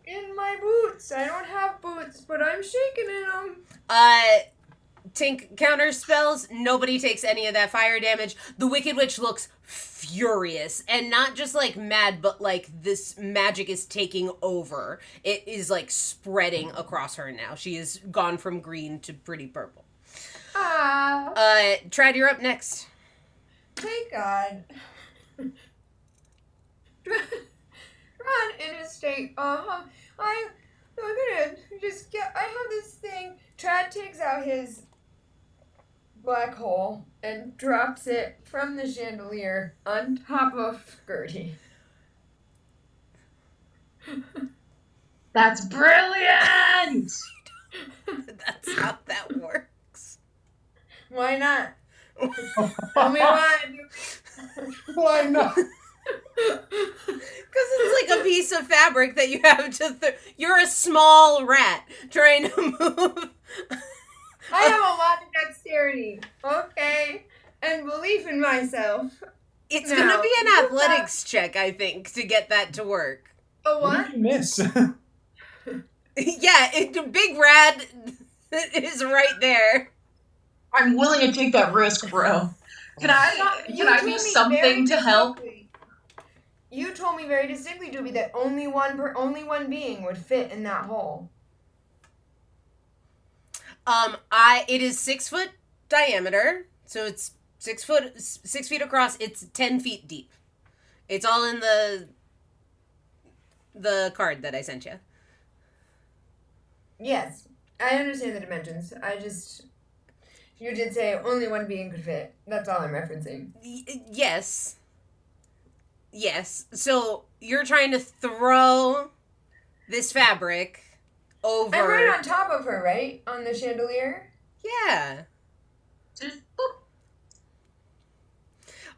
in my boots. I don't have boots, but I'm shaking in them. Tink counter spells. Nobody takes any of that fire damage. The Wicked Witch looks furious, and not just like mad, but like this magic is taking over. It is like spreading across her now. She has gone from green to pretty purple. Trad, you're up next. Thank God. Run in his state. I'm I'm gonna just get. I have this thing. Trad takes out his black hole and drops it from the chandelier on top of Gertie. That's brilliant! That's how that works. Why not? Only one. Why not? Because it's like a piece of fabric that you have to. You're a small rat trying to move. I have a lot of dexterity, okay, and belief in myself. It's No. gonna be an athletics check, I think, to get that to work. A What what? did you miss? Yeah, the big rat is right there. I'm willing to take that risk, bro. Can I You do told me something very to help? distinctly- You told me very distinctly, Doobie, that only one being would fit in that hole. It is 6 foot diameter, so it's 6 feet across. It's 10 feet deep. It's all in the card that I sent you. Yes, I understand the dimensions. You did say only one being could fit. That's all I'm referencing. Yes. So you're trying to throw this fabric over. I'm right on top of her, right? On the chandelier? Yeah. Just boop.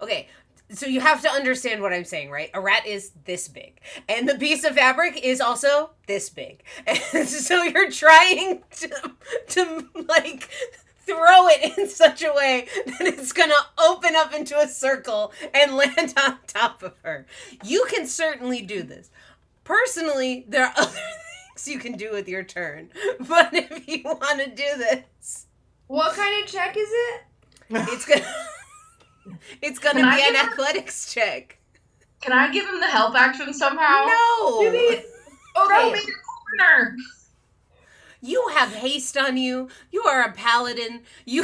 Okay. So you have to understand what I'm saying, right? A rat is this big. And the piece of fabric is also this big. And so you're trying to like throw it in such a way that it's gonna open up into a circle and land on top of her. You can certainly do this. Personally, there are other things you can do with your turn. But if you want to do this, What kind of check is it? it's gonna Can I be an give her- athletics check. Can I give him the help action somehow? No. Doobie, Throw okay. me the corner. You have haste on you. You are a paladin. You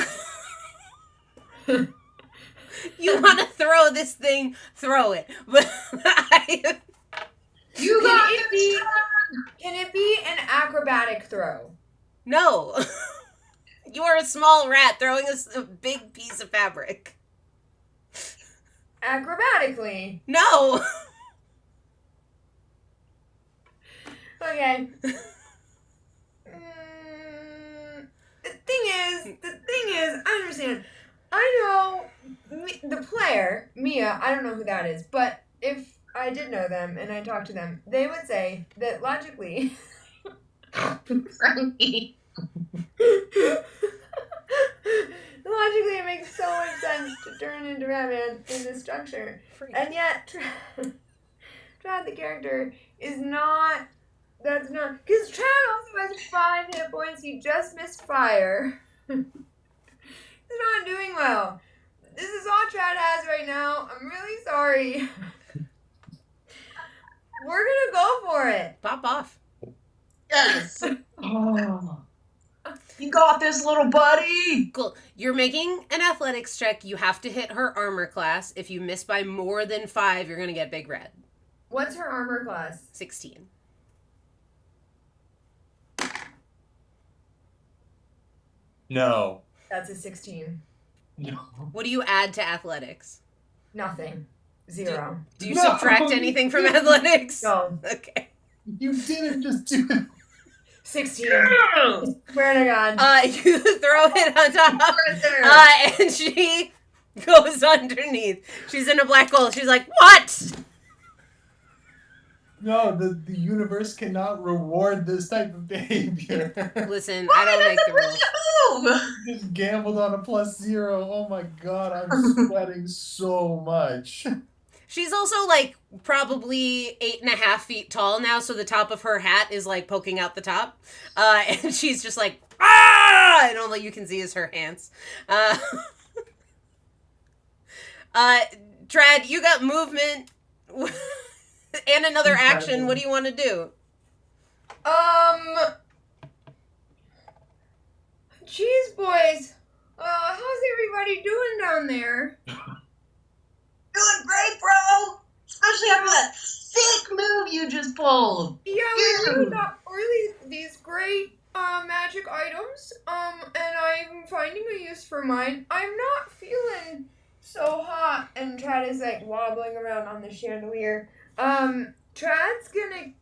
want to throw this thing, throw it. But You got Can it be? Can it be an acrobatic throw? no. You are a small rat throwing a big piece of fabric. Acrobatically. No. Okay. The thing is, I understand. I know the player, Mia, I don't know who that is, but if I did know them and I talked to them, they would say that logically. Frankie. Logically, it makes so much sense to turn into Batman in this structure. And yet, Trad, the character, is not. That's not. Because Trad also has 5 hit points. He just missed fire. He's not doing well. This is all Trad has right now. I'm really sorry. We're gonna go for it. Pop off. Yes. Oh. You got this, little buddy. Cool. You're making an athletics check. You have to hit her armor class. If you miss by more than 5, you're going to get big red. What's her armor class? 16. No. That's a 16. No. What do you add to athletics? Nothing. 0. Do you No. subtract anything from athletics? No. Okay. You didn't just do it. 16. Swear to God. You throw it on top. Right there. And she goes underneath. She's in a black hole. She's like, what? No, the universe cannot reward this type of behavior. Listen, I don't make the rules. Move. Just gambled on a +0. Oh my god, I'm sweating so much. She's also like probably 8.5 feet tall now, so the top of her hat is like poking out the top. And she's just like, ah! And all you can see is her hands. Trad, you got movement and another action. What do you want to do? Jeez, boys. How's everybody doing down there? Doing great, bro. Especially after that sick move you just pulled. Yeah, we really got these great magic items. And I'm finding a use for mine. I'm not feeling so hot, and Trad is like wobbling around on the chandelier. Trad's gonna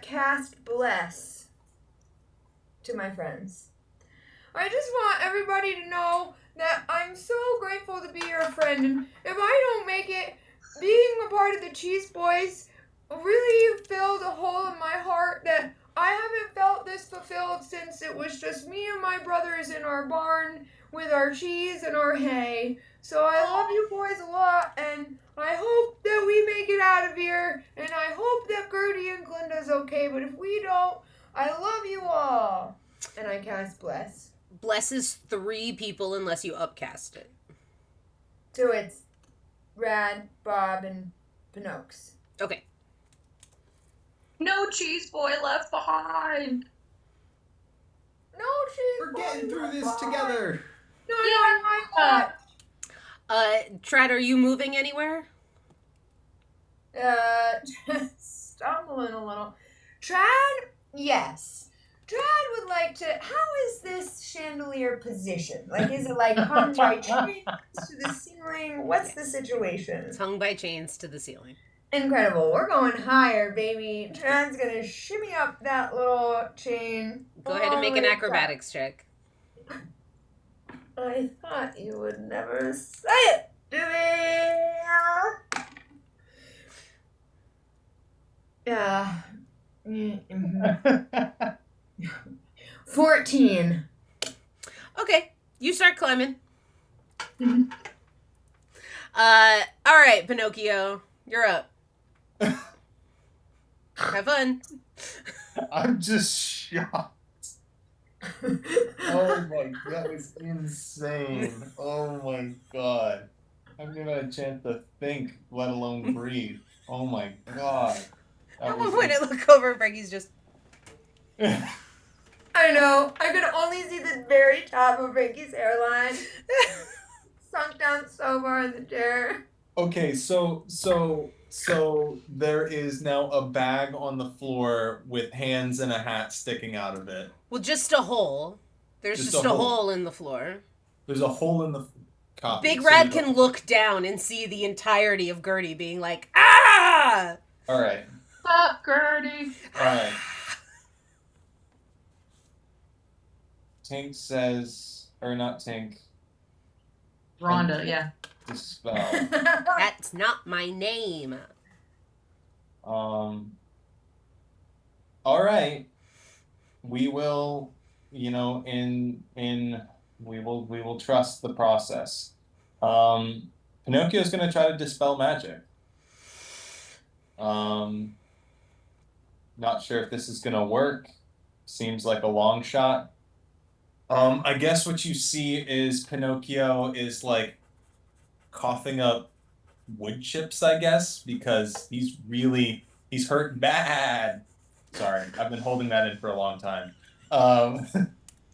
cast Bless to my friends. I just want everybody to know that I'm so grateful to be your friend, and if I don't make it, being a part of the Cheese Boys really filled a hole in my heart that I haven't felt this fulfilled since it was just me and my brothers in our barn with our cheese and our hay. So I love you boys a lot, and I hope that we make it out of here, and I hope that Gertie and Glinda's okay, but if we don't, I love you all. And I cast Bless. Blesses 3 people unless you upcast it. So it's Rad, Bob, and Pinocchio. Okay. No cheese boy left behind. No, cheese. We're getting through this together. No, I'm not. Trad, are you moving anywhere? Stumbling a little. Trad, yes. Trad would like to. How is this chandelier positioned? Like, is it like hung by chains to the ceiling? What's the situation? It's hung by chains to the ceiling. Incredible. We're going higher, baby. Trad's gonna shimmy up that little chain. Go ahead and make an all the way acrobatics check. up. I thought you would never say it to me. Yeah. 14. Okay, you start climbing. All right, Pinocchio, you're up. Have fun. I'm just shocked. Oh my, that was insane. Oh my god. I haven't even had a chance to think, let alone breathe. Oh my god. At one point, I look over, Frankie's just. I know. I could only see the very top of Frankie's hairline. Sunk down so far in the chair. Okay, so there is now a bag on the floor with hands and a hat sticking out of it. Well, just a hole. There's just a hole in the floor. There's a hole in the copy. Big so Red you can look down and see the entirety of Gertie being like, ah! All right. Stop, Gertie. All right. Tink says, or not Tink. Rhonda, yeah. Dispel. That's not my name. All right. We will, we will trust the process. Pinocchio's gonna try to dispel magic. Not sure if this is gonna work. Seems like a long shot. I guess what you see is Pinocchio is like coughing up wood chips, I guess, because he's hurt bad. Sorry, I've been holding that in for a long time.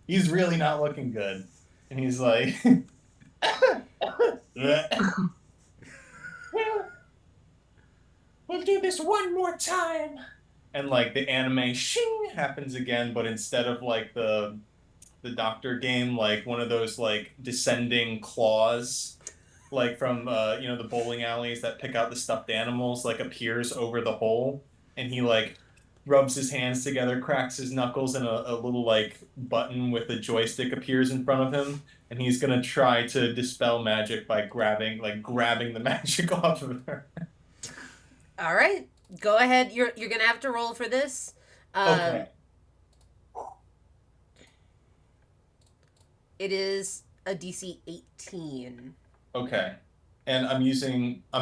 He's really not looking good. And he's like, well, we'll do this one more time. And like the anime shing happens again, but instead of like the doctor game, like one of those like descending claws, like from the bowling alleys that pick out the stuffed animals, like appears over the hole, and he like rubs his hands together, cracks his knuckles, and a little like button with a joystick appears in front of him, and he's gonna try to dispel magic by grabbing the magic off of her. All right, go ahead. You're gonna have to roll for this. Okay. It is a DC 18. Okay. And I'm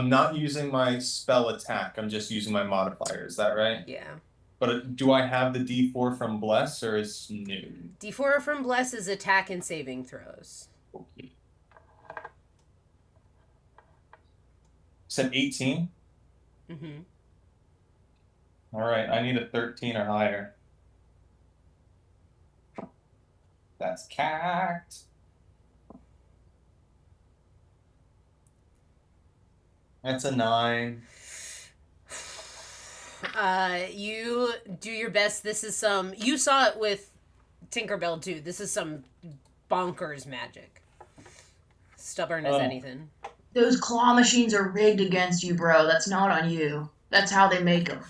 not using my spell attack. I'm just using my modifier. Is that right? Yeah. But do I have the D4 from Bless, or is new? D4 from Bless is attack and saving throws. Okay. Said 18? Mm-hmm. All right. I need a 13 or higher. That's cacked. That's a 9. You do your best. This is some. You saw it with Tinkerbell too. This is some bonkers magic. Stubborn as anything. Those claw machines are rigged against you, bro. That's not on you. That's how they make them.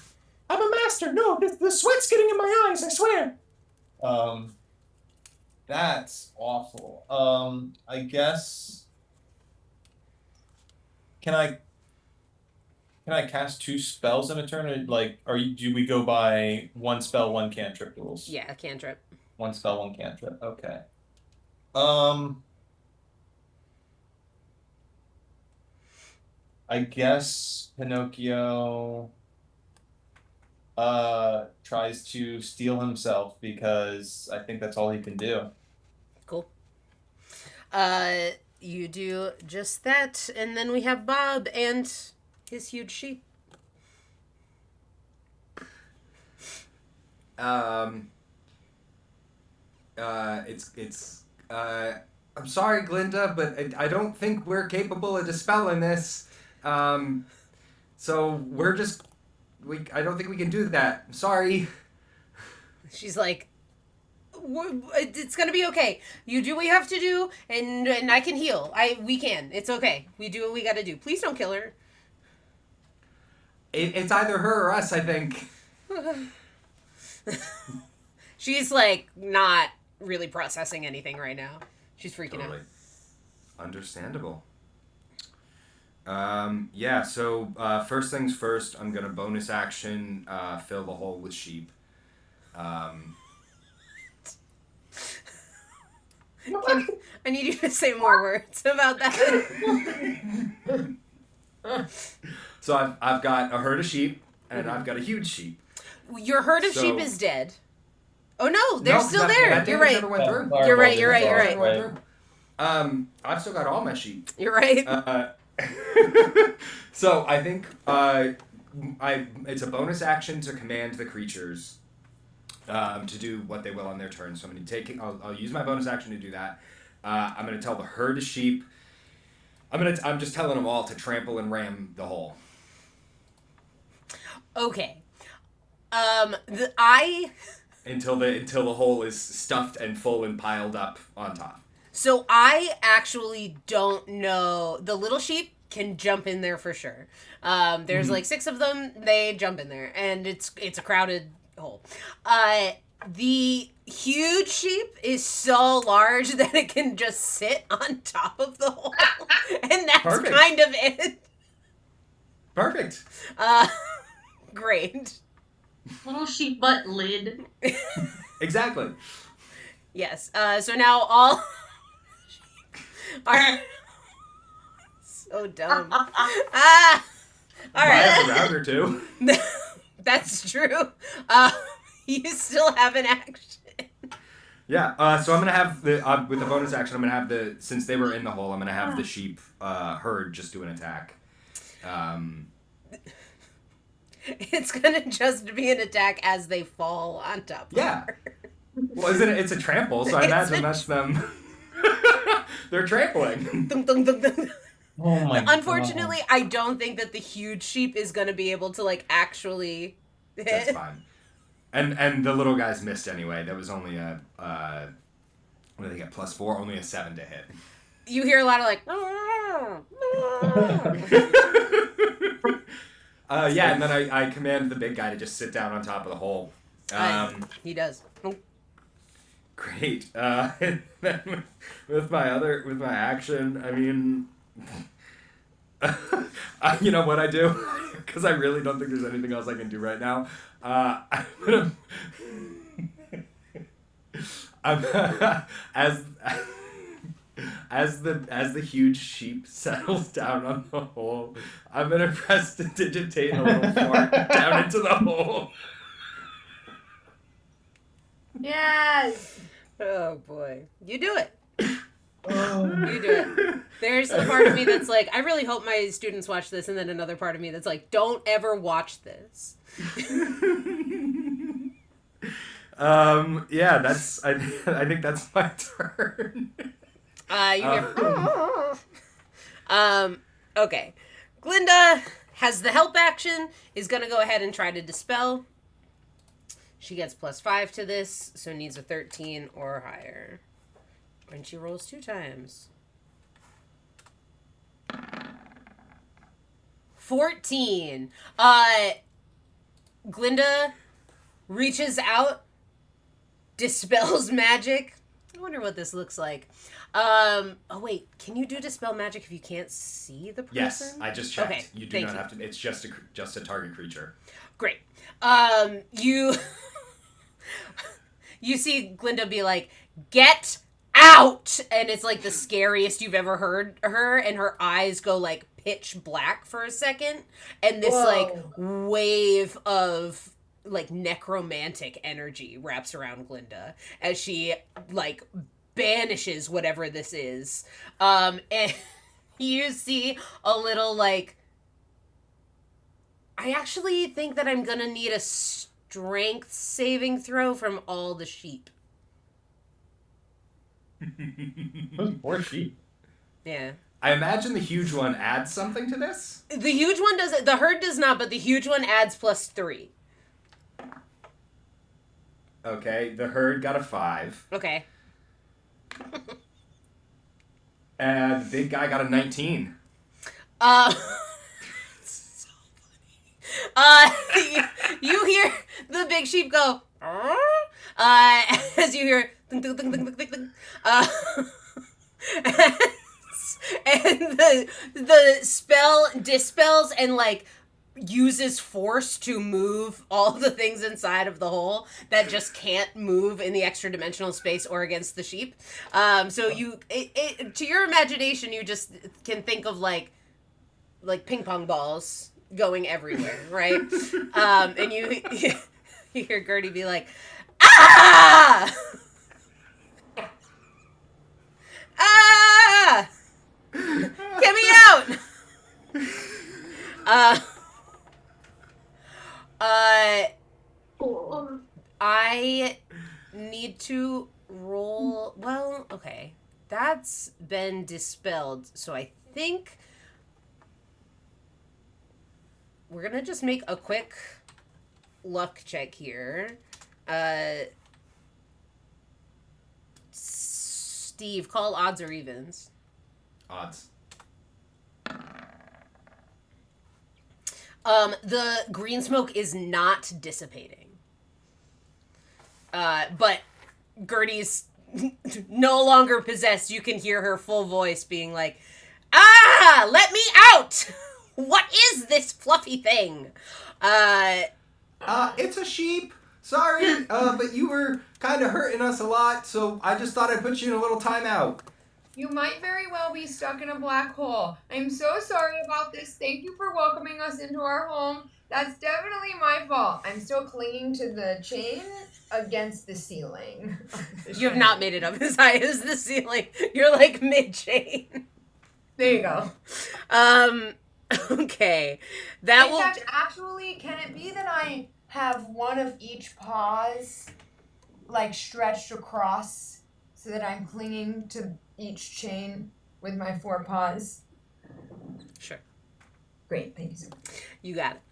I'm a master. No, the sweat's getting in my eyes. I swear. That's awful. I guess. Can I cast 2 spells in a turn? Or, like, do we go by 1 spell, 1 cantrip rules? Yeah, cantrip. 1 spell, 1 cantrip. Okay. I guess Pinocchio tries to steal himself because I think that's all he can do. Cool. You do just that, and then we have Bob and his huge sheep. I'm sorry, Glinda, but I don't think we're capable of dispelling this. So we're just, I don't think we can do that. I'm sorry. She's like, it's gonna be okay. You do what you have to do, and I can heal. We can. It's okay. We do what we gotta do. Please don't kill her. It's either her or us, I think. She's like not really processing anything right now. She's freaking out. Understandable. Yeah, so first things first, I'm gonna bonus action fill the hole with sheep. I need you to say more words about that. So I've got a herd of sheep and I've got a huge sheep. Your herd of sheep is dead. Oh no, they're still there. That You're damage right. never went through. You're right. I've still got all my sheep. You're right. So I think it's a bonus action to command the creatures to do what they will on their turn. So I'm going to I'll use my bonus action to do that. I'm going to tell the herd of sheep. I'm just telling them all to trample and ram the hole. Okay. Until the hole is stuffed and full and piled up on top. So I actually don't know. The little sheep can jump in there for sure. There's like 6 of them. They jump in there, and it's a crowded hole. The huge sheep is so large that it can just sit on top of the hole, and that's Perfect. kind of it. Perfect. Great. Little sheep butt lid. Exactly. Yes. So now all are so dumb. All I have right. a round or two. That's true. You still have an action. Yeah, so I'm going to have with the bonus action, I'm going to have since they were in the hole, I'm going to have the sheep herd just do an attack. It's going to just be an attack as they fall on top of her. Well, it's a trample, so I imagine that's them. They're trampling. Dum, dum, dum, dum. Oh my Unfortunately, I don't think that the huge sheep is going to be able to, like, actually hit. That's fine. And the little guys missed anyway. That was only a, what did they get, +4? Only a 7 to hit. You hear a lot of, like... Yeah, and then I command the big guy to just sit down on top of the hole. He does. Great. And then with my action, I mean... you know what I do? Because I really don't think there's anything else I can do right now. I'm gonna... as the huge sheep settles down on the hole, I'm gonna press to digitate a little fart down into the hole. Yes. Oh, boy. You do it. You do it. There's a part of me that's like, I really hope my students watch this, and then another part of me that's like, don't ever watch this. Yeah, I think that's my turn. You hear, okay. Glinda has the help action, is going to go ahead and try to dispel. She gets +5 to this, so needs a 13 or higher. And she rolls 2 times. 14. Glinda reaches out, dispels magic. I wonder what this looks like. Oh wait, can you do dispel magic if you can't see the person? Yes, I just checked. Okay, You do not have to. It's just a target creature. Great. You you see Glinda be like, "Get out!" And it's like the scariest you've ever heard her, and her eyes go like pitch black for a second, and this like wave of like necromantic energy wraps around Glinda as she like banishes whatever this is. And you see a little like, I actually think that I'm gonna need a strength saving throw from all the sheep. Those poor sheep. Yeah. I imagine the huge one adds something to this. The huge one doesn't. The herd does not, but the huge one adds +3. Okay, the herd got a 5. Okay. And the big guy got a 19. So funny. You hear the big sheep go, as you hear, thing, thing, thing, thing, thing, thing. And the spell dispels and like uses force to move all the things inside of the hole that just can't move in the extra dimensional space or against the sheep. So you, to your imagination, you just can think of like ping pong balls going everywhere, right? And you hear Gertie be like, "Ah! Ah! Get me out!" I need to roll. Well, okay. That's been dispelled, so I think we're gonna just make a quick luck check here. Steve, call odds or evens. Odds. The green smoke is not dissipating. But Gertie's no longer possessed. You can hear her full voice being like, "Ah! Let me out! What is this fluffy thing?" It's a sheep. Sorry, but you were kind of hurting us a lot, so I just thought I'd put you in a little timeout. You might very well be stuck in a black hole. I'm so sorry about this. Thank you for welcoming us into our home. That's definitely my fault. I'm still clinging to the chain against the ceiling. You have not made it up as high as the ceiling. You're like mid-chain. There you go. Okay. That will... In fact, actually, can it be that I have one of each paws, like, stretched across so that I'm clinging to each chain with my 4 paws? Sure. Great, thank you so much. You got it.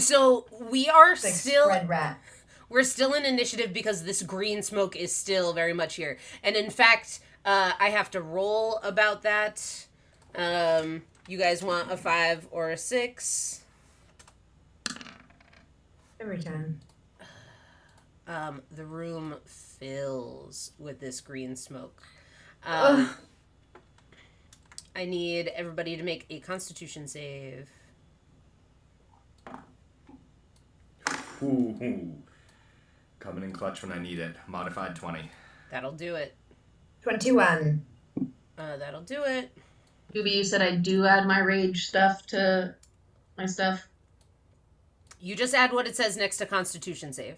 So we are Like still... spread rat. We're still in initiative because this green smoke is still very much here. And in fact, I have to roll about that. You guys want a 5 or a 6? Every time. The room fills with this green smoke. I need everybody to make a Constitution save. Ooh. Coming in clutch when I need it. Modified 20. That'll do it. 21. That'll do it. Doobie, you said I do add my rage stuff to my stuff? You just add what it says next to Constitution save.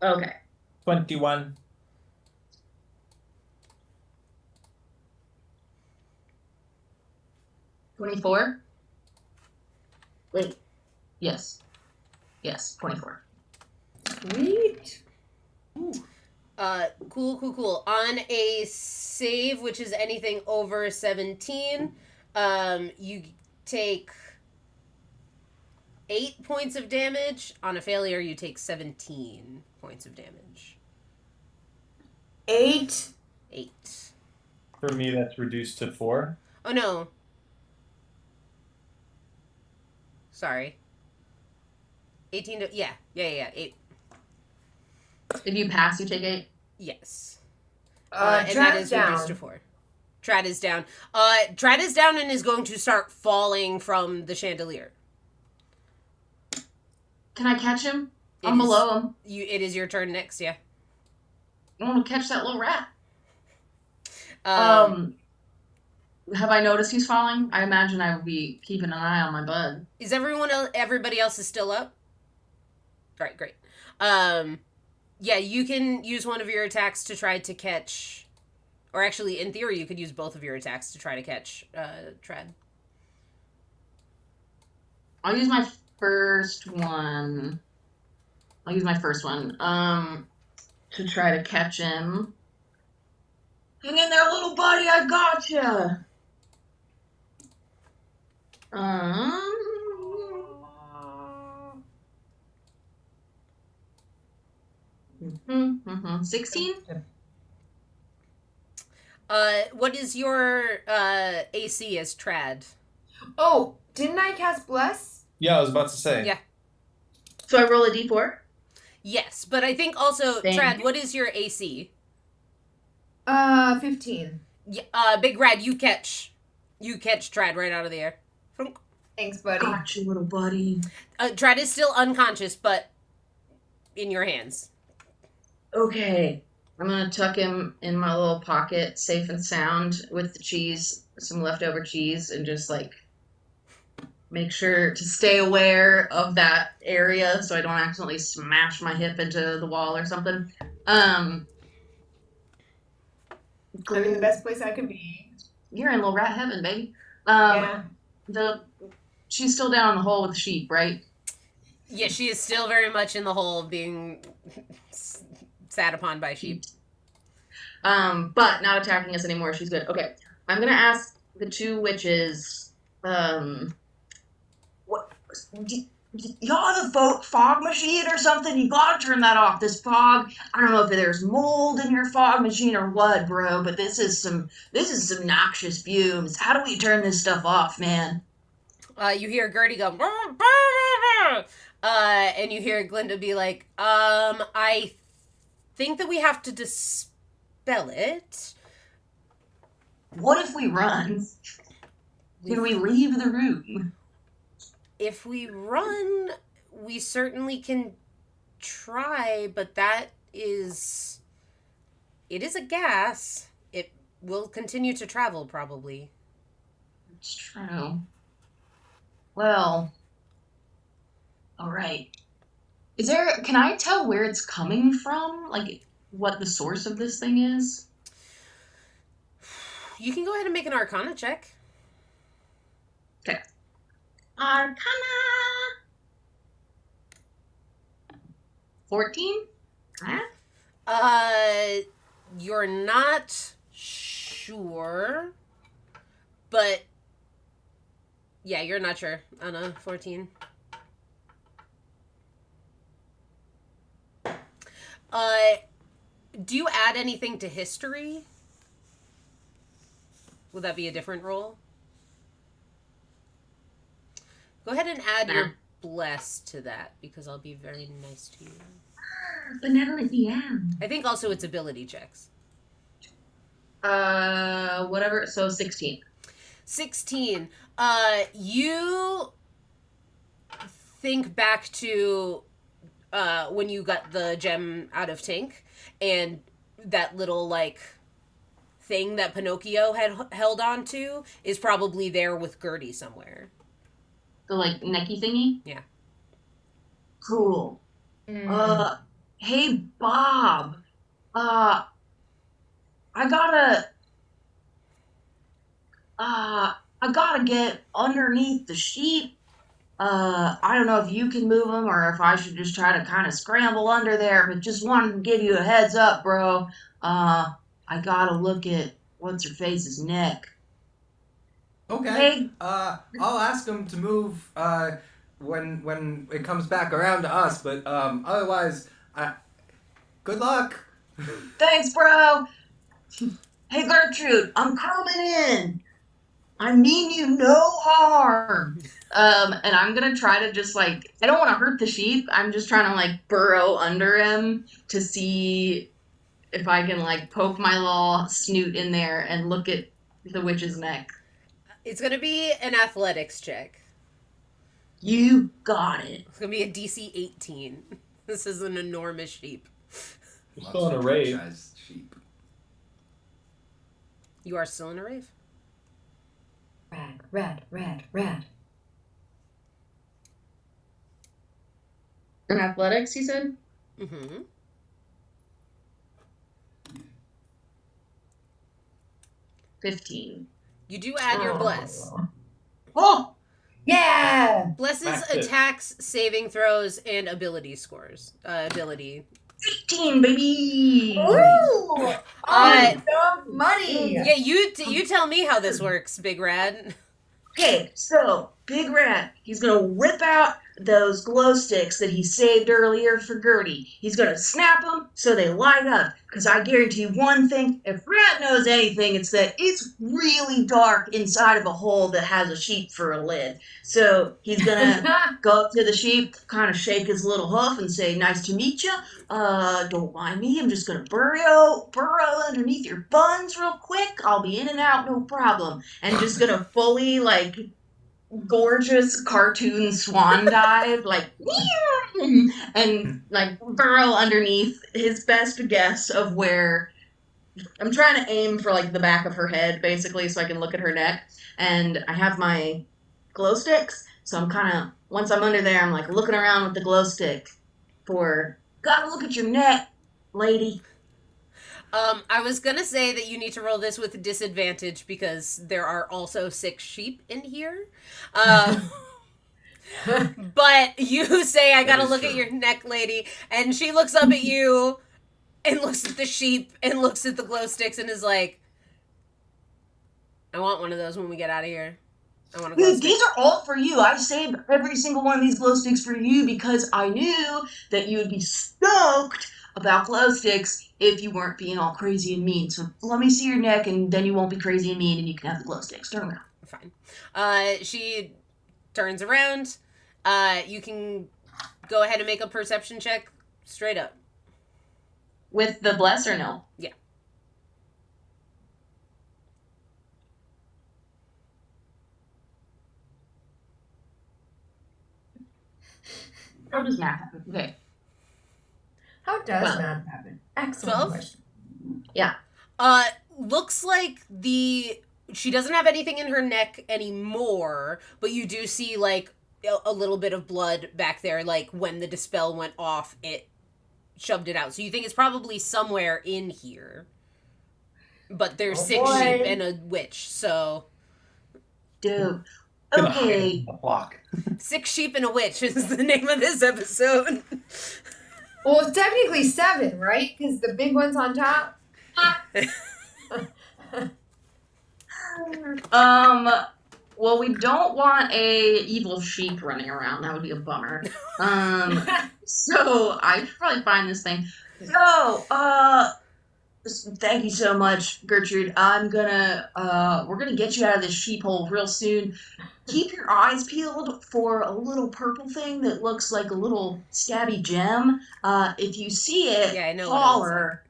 Okay. 21. $24? Wait. Yes. Yes, 24. Sweet. Cool. On a save, which is anything over 17, you take 8 points of damage. On a failure, you take 17 points of damage. 8. 8. For me, that's reduced to 4. Oh, no. Sorry. 18 to... Yeah. 8. If you pass, you take 8. Yes. And that is reduced to 4. Trad is down. Trad is down and is going to start falling from the chandelier. Can I catch him? I'm below him. It is your turn next, yeah. I want to catch that little rat. Have I noticed he's falling? I imagine I would be keeping an eye on my bud. Is everybody else is still up? All right, great. Yeah, you can use one of your attacks to try to catch, or actually, in theory, you could use both of your attacks to try to catch Trad. I'll use my first one. To try to catch him. Hang in there, little buddy. I gotcha. Um. 16? What is your AC as Trad? Oh, didn't I cast Bless? Yeah, I was about to say. Yeah. So I roll a d4? Yes, but I think also, Trad, what is your AC? 15. Yeah, Big Rad, you catch Trad right out of the air. Thanks, buddy. Got you, little buddy. Trad is still unconscious, but in your hands. Okay. I'm gonna tuck him in my little pocket, safe and sound, with the cheese, some leftover cheese, and just, like, make sure to stay aware of that area so I don't accidentally smash my hip into the wall or something. I'm in the best place I can be. You're in little rat heaven, baby. Yeah. She's still down in the hole with the sheep, right? Yeah, she is still very much in the hole, being sat upon by sheep. But not attacking us anymore. She's good. Okay, I'm gonna ask the two witches. What? Y'all have a fog machine or something? You gotta turn that off. This fog. I don't know if there's mold in your fog machine or what, bro. But this is some noxious fumes. How do we turn this stuff off, man? You hear Gertie go, and you hear Glinda be like, I think that we have to dispel it. What if we run? Can we leave the room? If we run, we certainly can try, but it is a gas. It will continue to travel, probably. It's true. Well, all right. Can I tell where it's coming from? Like, what the source of this thing is? You can go ahead and make an Arcana check. Okay. Arcana! 14? Huh? You're not sure, but yeah, you're not sure on a 14. Do you add anything to history? Would that be a different roll? Go ahead and add your bless to that, because I'll be very nice to you. Benevolent DM. I think also it's ability checks. Whatever. So 16. 16. You think back to when you got the gem out of Tink, and that little, like, thing that Pinocchio had held on to is probably there with Gertie somewhere. The, like, necky thingy? Yeah. Cool. Hey, Bob. I gotta get underneath the sheep. I don't know if you can move them or if I should just try to kind of scramble under there, but just wanted to give you a heads up, bro. I gotta look at what's-her-face's neck. Okay. Hey. I'll ask him to move when it comes back around to us, but otherwise, good luck. Thanks, bro. Hey, Gertrude, I'm coming in. I mean you no harm. And I'm gonna try to just like, I don't want to hurt the sheep. I'm just trying to like burrow under him to see if I can like poke my little snoot in there and look at the witch's neck. It's gonna be an athletics check. You got it. It's gonna be a DC 18. This is an enormous sheep. You're still in a rave. Franchise sheep. You are still in a rave? Rad. In athletics, he said? Mm-hmm. $15. You do add your bless. Oh! Yeah! Blesses Max it. attacks, saving throws, and ability scores. Ability. 18, baby! Ooh! Uh, Awesome money! Yeah, you tell me how this works, Big Rad. Okay, so Big Rat, he's gonna whip out those glow sticks that he saved earlier for Gertie. He's gonna snap them so they light up. Because I guarantee you one thing: if Rat knows anything, it's that it's really dark inside of a hole that has a sheep for a lid. So he's gonna go up to the sheep, kind of shake his little hoof, and say, "Nice to meet you. Don't mind me. I'm just gonna burrow underneath your buns real quick. I'll be in and out, no problem." And just gonna fully like gorgeous cartoon swan dive, like and like burrow underneath his best guess of where. I'm trying to aim for like the back of her head, basically, so I can look at her neck. And I have my glow sticks, so I'm kind of once I'm under there, I'm like looking around with the glow stick for. Gotta look at your neck, lady. I was gonna say that you need to roll this with disadvantage because there are also 6 sheep in here. But you say, I gotta is look true. at your neck, lady. And she looks up at you and looks at the sheep and looks at the glow sticks and is like, I want one of those when we get out of here. I want a glow Dude, stick. these are all for you. I saved every single one of these glow sticks for you because I knew that you would be stoked about glow sticks if you weren't being all crazy and mean. So let me see your neck, and then you won't be crazy and mean, and you can have the glow sticks. Turn around. Fine. She turns around. You can go ahead and make a perception check straight up. With the bless or no? Yeah. How does math happen? Okay. How does Well, math happen? Excellent 12? question. Looks like she doesn't have anything in her neck anymore, but you do see like a little bit of blood back there. Like when the dispel went off, it shoved it out. So you think it's probably somewhere in here. But there's Oh, 6 boy. sheep and a witch, so Dude. Gonna hide Okay. in the block. 6 sheep and a witch is the name of this episode. Well, it's technically 7, right? Because the big one's on top. Well, we don't want a evil sheep running around. That would be a bummer. So I should probably find this thing. So, thank you so much, Gertrude. We're gonna get you out of this sheep hole real soon. Keep your eyes peeled for a little purple thing that looks like a little stabby gem. If you see it, Yeah, I know what it looks holler.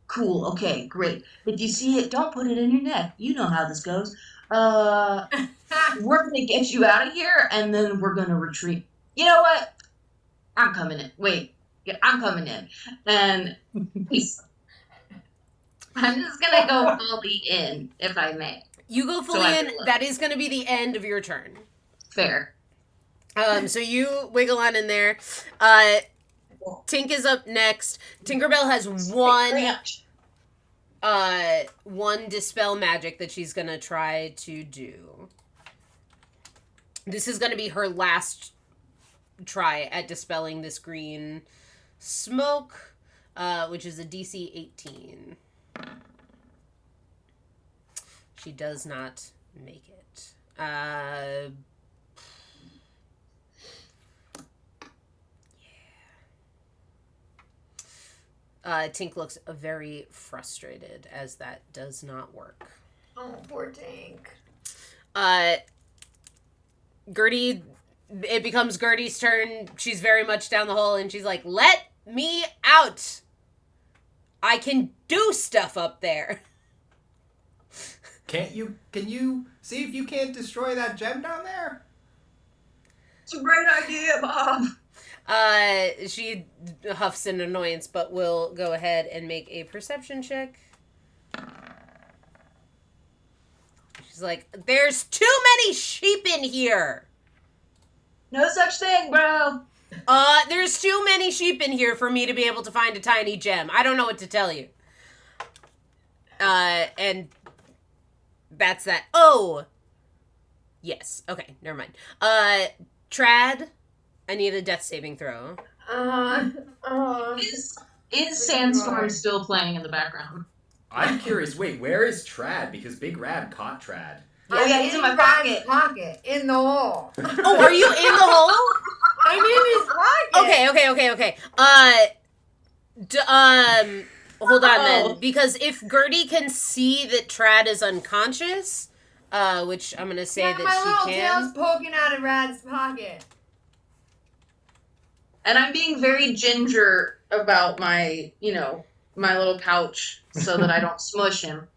Cool. Okay, great. If you see it, don't put it in your neck. You know how this goes. We're gonna get you out of here, and then we're gonna retreat. You know what? I'm coming in. Wait, yeah, I'm coming in, and I'm just gonna go fully in, if I may. You go fully I in. can look. That is going to be the end of your turn. Fair. So you wiggle on in there. Tink is up next. Tinkerbell has one dispel magic that she's gonna try to do. This is gonna be her last try at dispelling this green smoke, which is a DC 18. She does not make it. Uh, Tink looks very frustrated as that does not work. Oh, poor Tank. Gertie, it becomes Gertie's turn. She's very much down the hole, and she's like, "Let me out! I can do stuff up there." Can you see if you can't destroy that gem down there? It's a great idea, Bob. She huffs in annoyance, but will go ahead and make a perception check. She's like, "There's too many sheep in here." No such thing, bro. There's too many sheep in here for me to be able to find a tiny gem. I don't know what to tell you. And that's that. Oh! Yes. Okay, never mind. Trad, I need a death saving throw. Is Sandstorm still playing in the background? I'm curious. Wait, where is Trad? Because Big Rad caught Trad. Oh yeah, he's in my pocket. In the hole. Oh, are you in the hole? I'm in his pocket. Okay. Hold on then. Because if Gertie can see that Trad is unconscious, which I'm going to say Yeah, that my she little can. tail's poking out of Rad's pocket. And I'm being very ginger about my, my little pouch so that I don't smush him.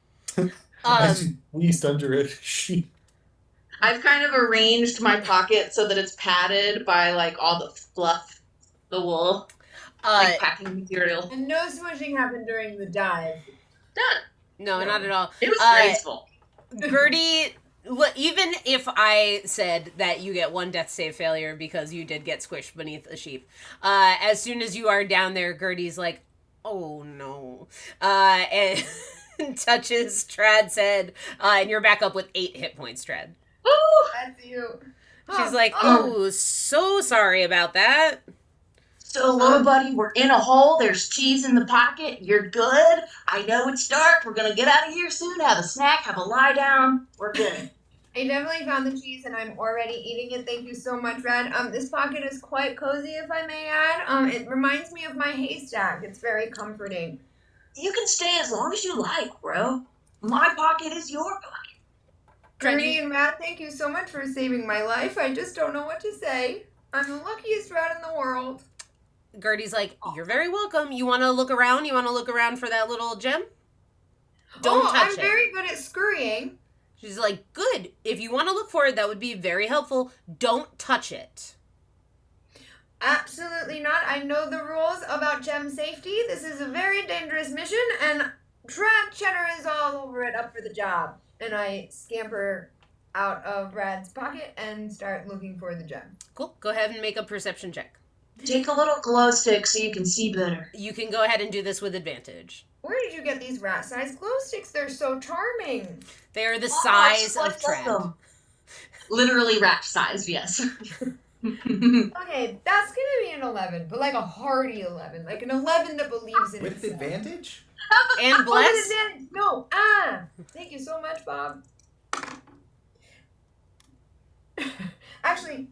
As you squeezed under it, she. I've kind of arranged my pocket so that it's padded by like all the fluff, the wool, like packing material. And no smushing happened during the dive. Done. No, not at all. It was graceful. Gertie, even if I said that you get one death save failure because you did get squished beneath a sheep, as soon as you are down there, Gertie's like, "Oh no," and touches Trad's head, and you're back up with 8 hit points, Trad. Ooh. That's you. She's like, "Oh, so sorry about that." So, little buddy, we're in a hole. There's cheese in the pocket. You're good. I know it's dark. We're going to get out of here soon. Have a snack. Have a lie down. We're good. I definitely found the cheese and I'm already eating it. Thank you so much, Rad. This pocket is quite cozy, if I may add. It reminds me of my haystack. It's very comforting. You can stay as long as you like, bro. My pocket is your pocket. Gertie and Rad, thank you so much for saving my life. I just don't know what to say. I'm the luckiest rat in the world. Gertie's like, "You're very welcome. You want to look around? You want to look around for that little gem? Don't touch I'm it." very good at scurrying. She's like, "Good. If you want to look for it, that would be very helpful. Don't touch it." Absolutely not. I know the rules about gem safety. This is a very dangerous mission, and Trad Cheddar is all over it, up for the job. And I scamper out of Rad's pocket and start looking for the gem. Cool. Go ahead and make a perception check. Take a little glow stick so you can see better. You can go ahead and do this with advantage. Where did you get these rat-sized glow sticks? They're so charming. They are the size of Trad. Literally rat size, yes. Okay, that's gonna be an 11, but like a hearty 11. Like an 11 that believes in With itself. advantage? And Oh, bless. with advantage. No. Thank you so much, Bob. Actually,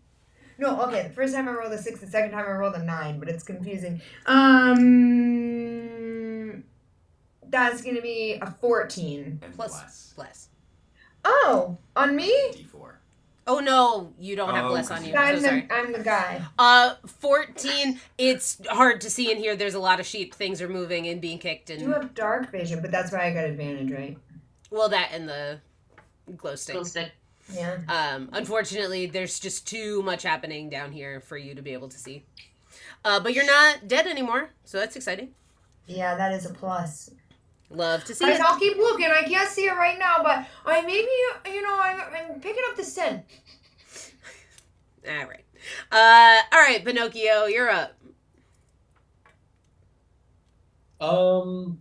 no, okay. The first time I rolled a 6, the second time I rolled a 9, but it's confusing. That's gonna be a 14. And Plus. Bless. Oh, on me? D4. Oh no, you don't have Oh, bless on you. I'm I'm so sorry. I'm the guy. 14. It's hard to see in here. There's a lot of sheep. Things are moving and being kicked, You and have dark vision, but that's why I got advantage, right? well, that and the glow stick. Glow stick. Yeah. Unfortunately, there's just too much happening down here for you to be able to see. But you're not dead anymore, so that's exciting. Yeah, that is a plus. Love to see Guys, it. I'll keep looking. I can't see it right now, but I maybe, I'm picking up the scent. All right. All right, Pinocchio, you're up. Okie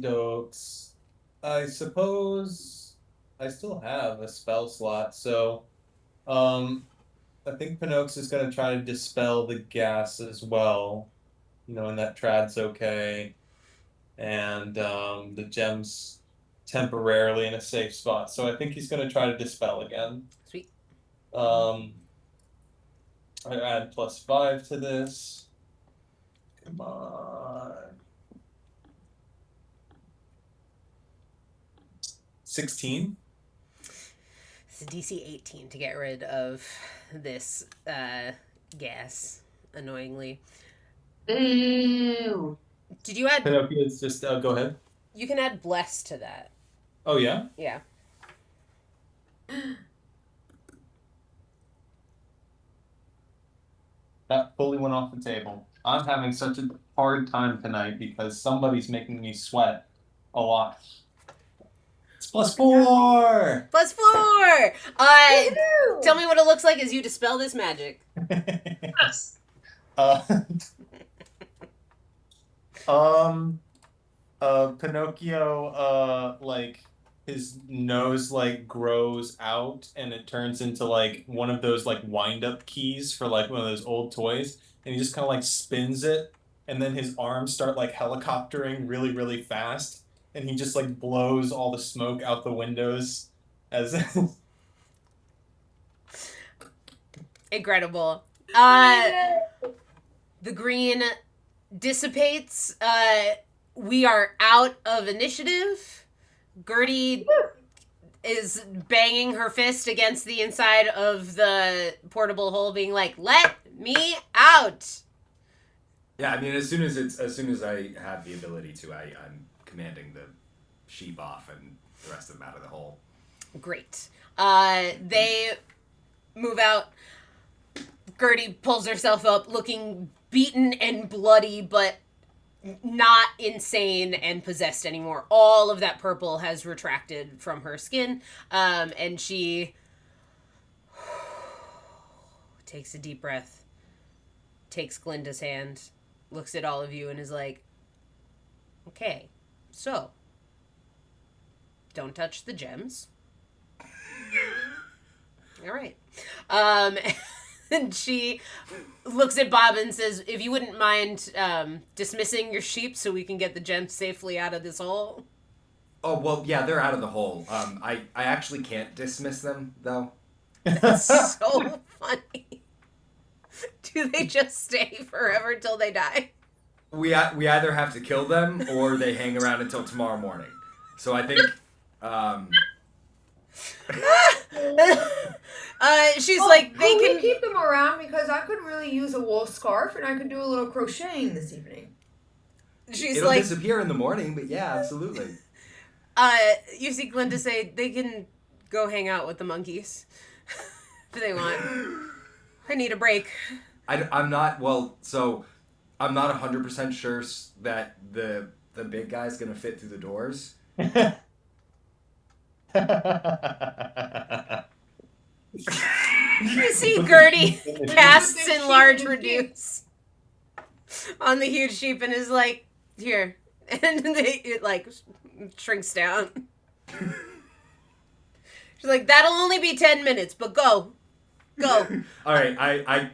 dokes. I suppose I still have a spell slot, so I think Pinocchio's is gonna try to dispel the gas as well. And that Trad's okay. And the gem's temporarily in a safe spot. So I think he's going to try to dispel again. Sweet. I add +5 to this. Come on. 16. It's a DC 18 to get rid of this gas, annoyingly. Ew. Did you add... Pinocchio's just, go ahead. You can add bless to that. Oh, yeah? Yeah. That fully went off the table. I'm having such a hard time tonight because somebody's making me sweat a lot. It's +4! +4! Tell me what it looks like as you dispel this magic. Yes. Pinocchio, like, his nose, like, grows out and it turns into, like, one of those, like, wind-up keys for, like, one of those old toys. And he just kind of, like, spins it. And then his arms start, like, helicoptering really, really fast. And he just, like, blows all the smoke out the windows as... Incredible. The green dissipates. We are out of initiative. Gertie is banging her fist against the inside of the portable hole, being like, "Let me out!" Yeah, I mean, as soon as I have the ability to, I'm commanding the sheep off and the rest of them out of the hole. Great. They move out. Gertie pulls herself up, looking beaten and bloody, but not insane and possessed anymore. All of that purple has retracted from her skin, and she takes a deep breath, takes Glinda's hand, looks at all of you, and is like, "Okay, so don't touch the gems." All right. And she looks at Bob and says, "If you wouldn't mind dismissing your sheep so we can get the gems safely out of this hole." Oh, well, yeah, they're out of the hole. I actually can't dismiss them, though. That's so funny. Do they just stay forever till they die? We either have to kill them or they hang around until tomorrow morning. So I think... She's like, they can can we keep them around because I could really use a wool scarf and I could do a little crocheting this evening. She's It'll like, disappear in the morning, but yeah, absolutely. You see Glinda say they can go hang out with the monkeys if they want. I need a break. I'm not 100% sure that the big guy's gonna fit through the doors. You see Gertie casts enlarge reduce on the huge sheep and is like, "Here," and it like shrinks down. She's like, "That'll only be 10 minutes, but go." All right,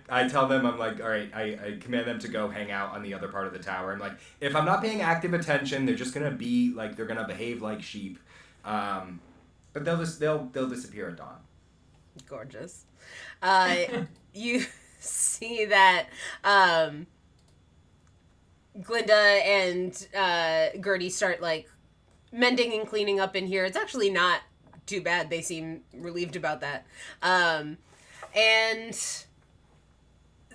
I tell them, I'm like, all right, I command them to go hang out on the other part of the tower. And like, if I'm not paying active attention, they're just gonna be like, they're gonna behave like sheep. But they'll disappear at dawn. Gorgeous. You see that Glinda and Gertie start like mending and cleaning up in here. It's actually not too bad. They seem relieved about that. And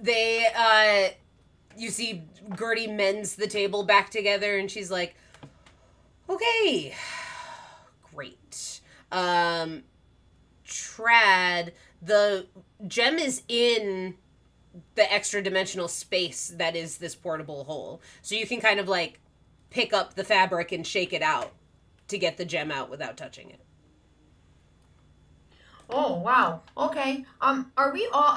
they you see Gertie mends the table back together and she's like, "Okay, great. Trad, the gem is in the extra dimensional space that is this portable hole. So you can kind of like pick up the fabric and shake it out to get the gem out without touching it." Oh, wow. Okay. Are we all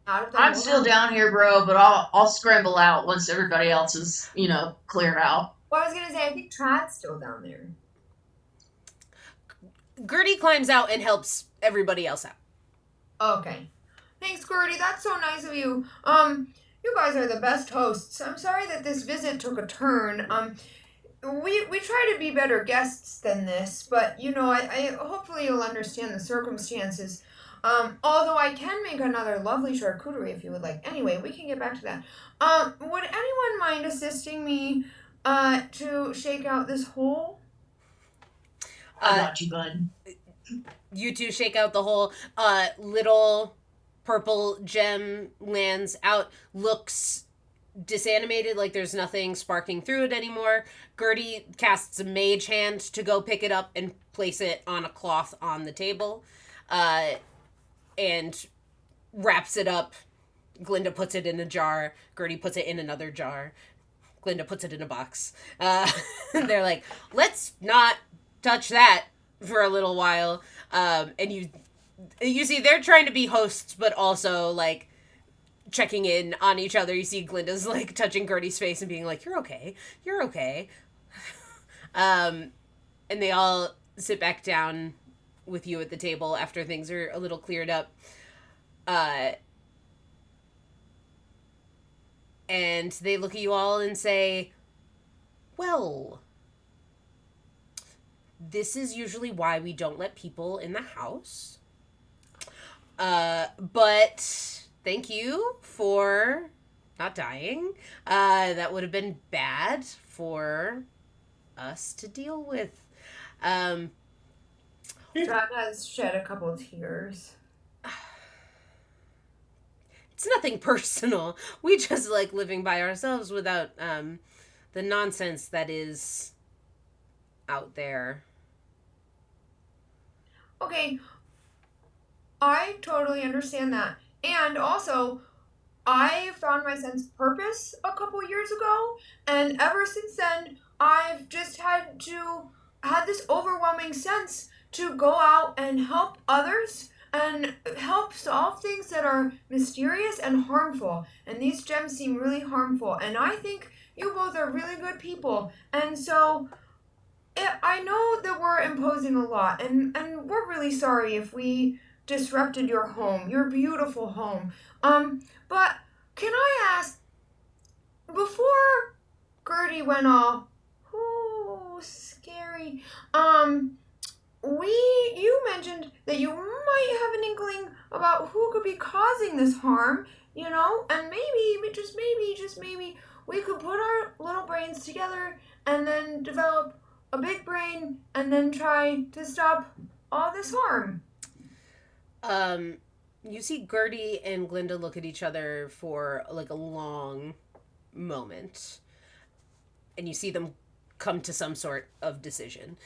out of the I'm hole still now? down here, bro, but I'll scramble out once everybody else is, cleared out. Well, I was gonna say, I think Trad's still down there. Gertie climbs out and helps everybody else out. Okay. Thanks, Gertie. That's so nice of you. You guys are the best hosts. I'm sorry that this visit took a turn. we try to be better guests than this, but I hopefully you'll understand the circumstances. Although I can make another lovely charcuterie if you would like. Anyway, we can get back to that. Would anyone mind assisting me to shake out this hole? I got you, bud. You two shake out the hole. Little purple gem lands out, looks disanimated, like there's nothing sparking through it anymore. Gertie casts a mage hand to go pick it up and place it on a cloth on the table, and wraps it up. Glinda puts it in a jar. Gertie puts it in another jar. Glinda puts it in a box. They're like, let's not touch that for a little while. And you see they're trying to be hosts, but also like checking in on each other. You see Glinda's like touching Gertie's face and being like, you're okay. And they all sit back down with you at the table after things are a little cleared up. And they look at you all and say, well, this is usually why we don't let people in the house. But thank you for not dying. That would have been bad for us to deal with. John has shed a couple of tears. It's nothing personal. We just like living by ourselves without the nonsense that is out there. Okay, I totally understand that. And also, I found my sense of purpose a couple years ago, and ever since then, I've just had this overwhelming sense to go out and help others and help solve things that are mysterious and harmful. And these gems seem really harmful, and I think you both are really good people. And so I know that we're imposing a lot, and we're really sorry if we disrupted your home, your beautiful home. But can I ask, before Gertie went all, ooh, scary, you mentioned that you might have an inkling about who could be causing this harm, and maybe, just maybe, we could put our little brains together and then develop a big brain and then try to stop all this harm. You see Gertie and Glinda look at each other for like a long moment, and you see them come to some sort of decision.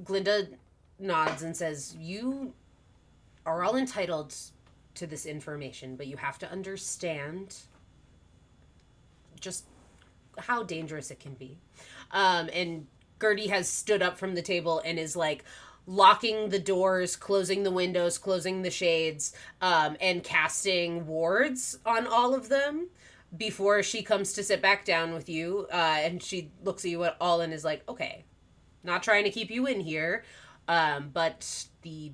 Glinda nods and says, you are all entitled to this information, but you have to understand just how dangerous it can be. And Gertie has stood up from the table and is like locking the doors, closing the windows, closing the shades, and casting wards on all of them before she comes to sit back down with you. And she looks at you all and is like, okay, not trying to keep you in here, but the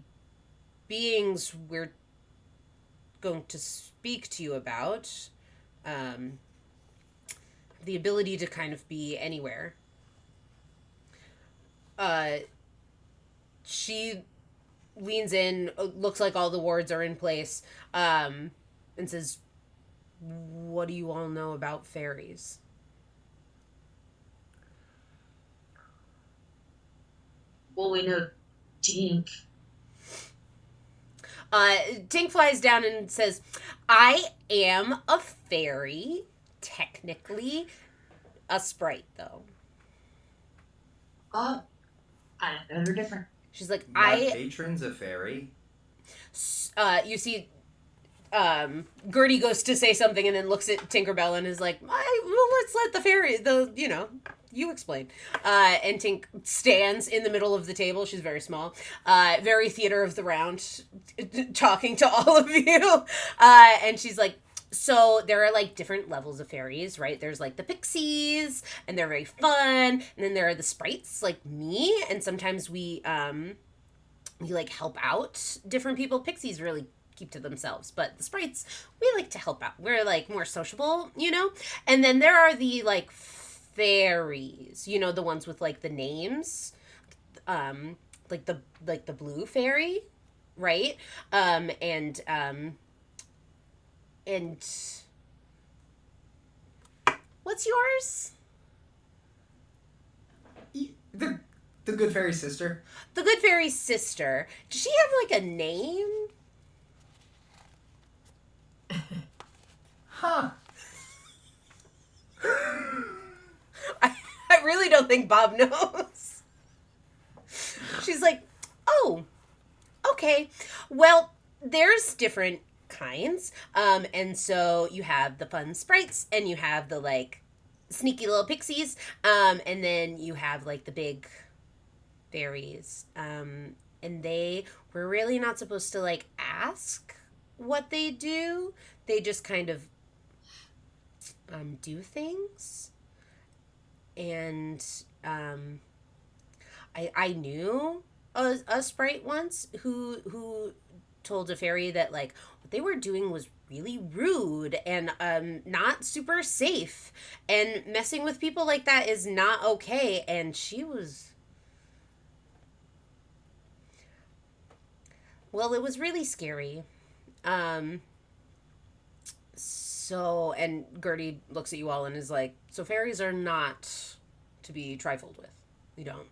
beings we're going to speak to you about, the ability to kind of be anywhere. She leans in, looks like all the wards are in place, and says, what do you all know about fairies? Well, we know Tink. Tink flies down and says, I am a fairy, technically. A sprite, though. I know they're different. She's like, My patron's a fairy. You see, Gertie goes to say something and then looks at Tinkerbell and is like, well, let's let the fairy, you explain. And Tink stands in the middle of the table. She's very small. Very theater of the round, talking to all of you. And she's like, so there are like different levels of fairies, right? There's like the pixies, and they're very fun. And then there are the sprites like me. And sometimes we like help out different people. Pixies really keep to themselves, but the sprites, we like to help out. We're like more sociable, And then there are the like fairies. You know, the ones with like the names, like the blue fairy, right? And what's yours? The good fairy sister. The good fairy's sister. Does she have like a name? Huh. I really don't think Bob knows. She's like, oh, okay. Well, there's different kinds. And so you have the fun sprites and you have the like sneaky little pixies. And then you have like the big fairies. And they were really not supposed to like ask what they do. They just kind of do things. And I knew a sprite once who told a fairy that like what they were doing was really rude and not super safe, and messing with people like that is not okay. And she was, well, it was really scary. So, and Gertie looks at you all and is like, so fairies are not to be trifled with. We don't.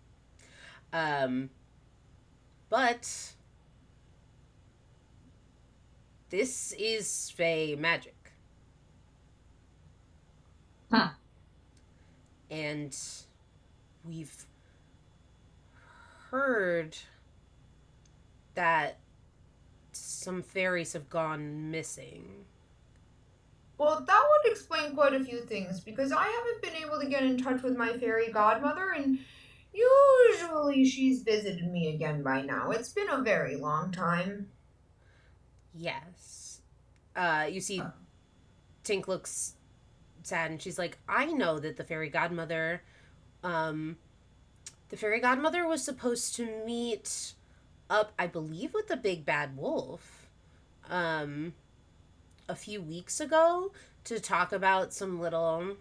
But this is Fey magic. Huh. And we've heard that some fairies have gone missing. Well, that would explain quite a few things, because I haven't been able to get in touch with my fairy godmother, and usually she's visited me again by now. It's been a very long time. Yes. You see, Tink looks sad, and she's like, I know that the fairy godmother was supposed to meet up, I believe, with the big bad wolf a few weeks ago to talk about some little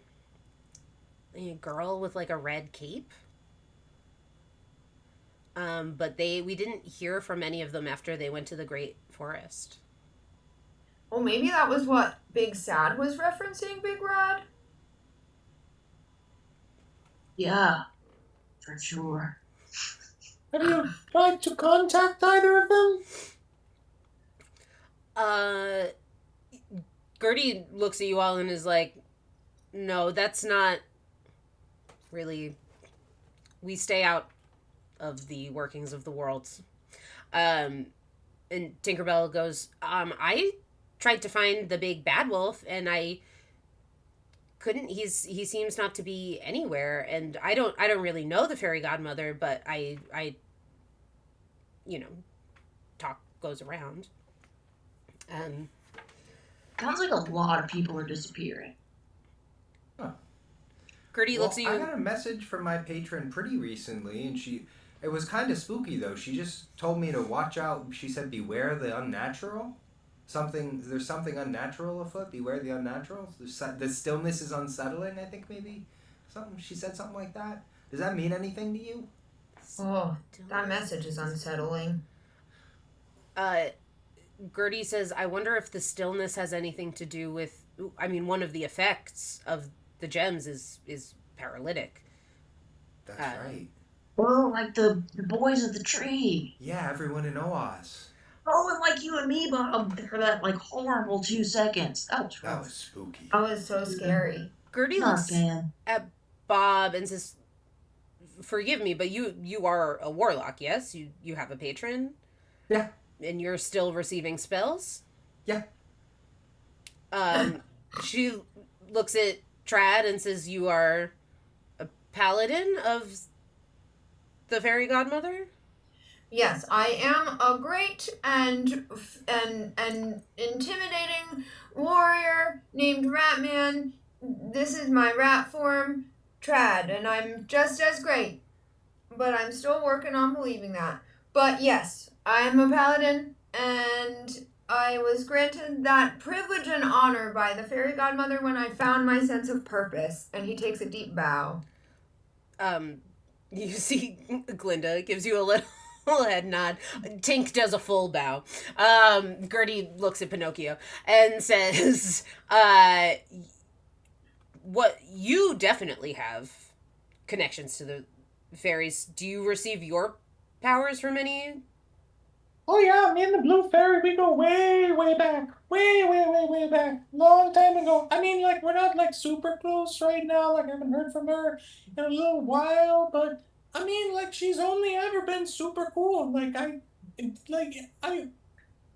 girl with like a red cape. But we didn't hear from any of them after they went to the Great Forest. Well, maybe that was what Big Sad was referencing, Big Rad? Yeah, for sure. Have you tried to contact either of them? Gertie looks at you all and is like, no, that's not really... We stay out of the workings of the world. And Tinkerbell goes, I tried to find the big bad wolf, and I couldn't. He seems not to be anywhere, and I don't really know the fairy godmother, but I talk goes around. Sounds like a lot of people are disappearing. Huh. Gertie looks at you. I got a message from my patron pretty recently, and it was kind of spooky though. She just told me to watch out. She said, "Beware the unnatural." There's something unnatural afoot. Beware the unnatural. The stillness is unsettling. I think maybe something. She said something like that. Does that mean anything to you? Oh, that message is unsettling. Gertie says, I wonder if the stillness has anything to do with... I mean, one of the effects of the gems is paralytic. That's right. Well, like the boys of the tree. Yeah, everyone in Oz. Oh, and like you and me, Bob, for that like horrible 2 seconds. That was rough. That was spooky. That was so scary. Gertie looks at Bob and says, forgive me, but you are a warlock, yes? You have a patron? Yeah. And you're still receiving spells? Yeah. She looks at Trad and says, you are a paladin of the fairy godmother? Yes, I am a great and intimidating warrior named Ratman. This is my rat form, Trad, and I'm just as great. But I'm still working on believing that. But yes, I am a paladin, and I was granted that privilege and honor by the fairy godmother when I found my sense of purpose. And he takes a deep bow. You see Glinda gives you a little head nod. Tink does a full bow. Gertie looks at Pinocchio and says, what you definitely have connections to the fairies. Do you receive your powers from any? Oh yeah, me and the Blue Fairy, we go way, way back. Way back. Long time ago. I mean, like, we're not, like, super close right now. Like, I haven't heard from her in a little while, but, I mean, like, she's only ever been super cool.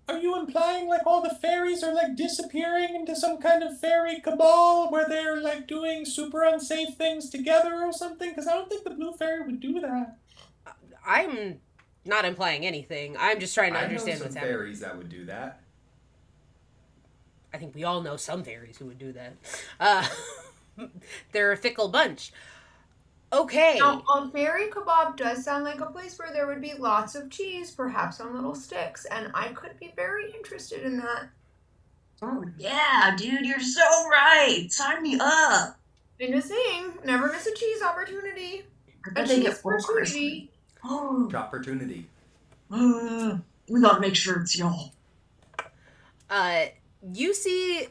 Are you implying, like, all the fairies are, like, disappearing into some kind of fairy cabal where they're, like, doing super unsafe things together or something? Because I don't think the Blue Fairy would do that. I'm not implying anything. I'm just trying to understand what's happening. Fairies that would do that. I think we all know some fairies who would do that. They're a fickle bunch. Okay. Now, a fairy kebab does sound like a place where there would be lots of cheese, perhaps on little sticks, and I could be very interested in that. Oh yeah, dude, you're so right. Sign me up. I'm just saying, never miss a cheese opportunity. I A bet they cheese get full opportunity. Oh, Opportunity. we gotta make sure it's y'all. You see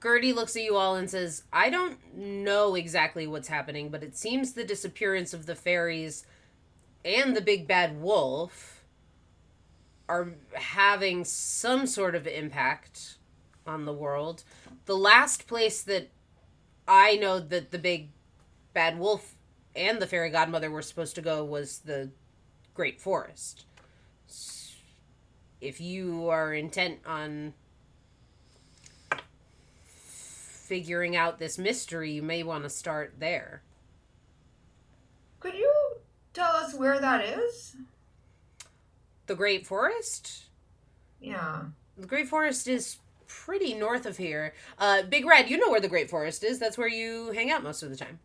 Gertie looks at you all and says, I don't know exactly what's happening, but it seems the disappearance of the fairies and the big bad wolf are having some sort of impact on the world. The last place that I know that the big bad wolf and the fairy godmother were supposed to go was the Great Forest. If you are intent on figuring out this mystery, you may want to start there. Could you tell us where that is? The Great Forest? Yeah. The Great Forest is pretty north of here. Big Red, you know where the Great Forest is. That's where you hang out most of the time.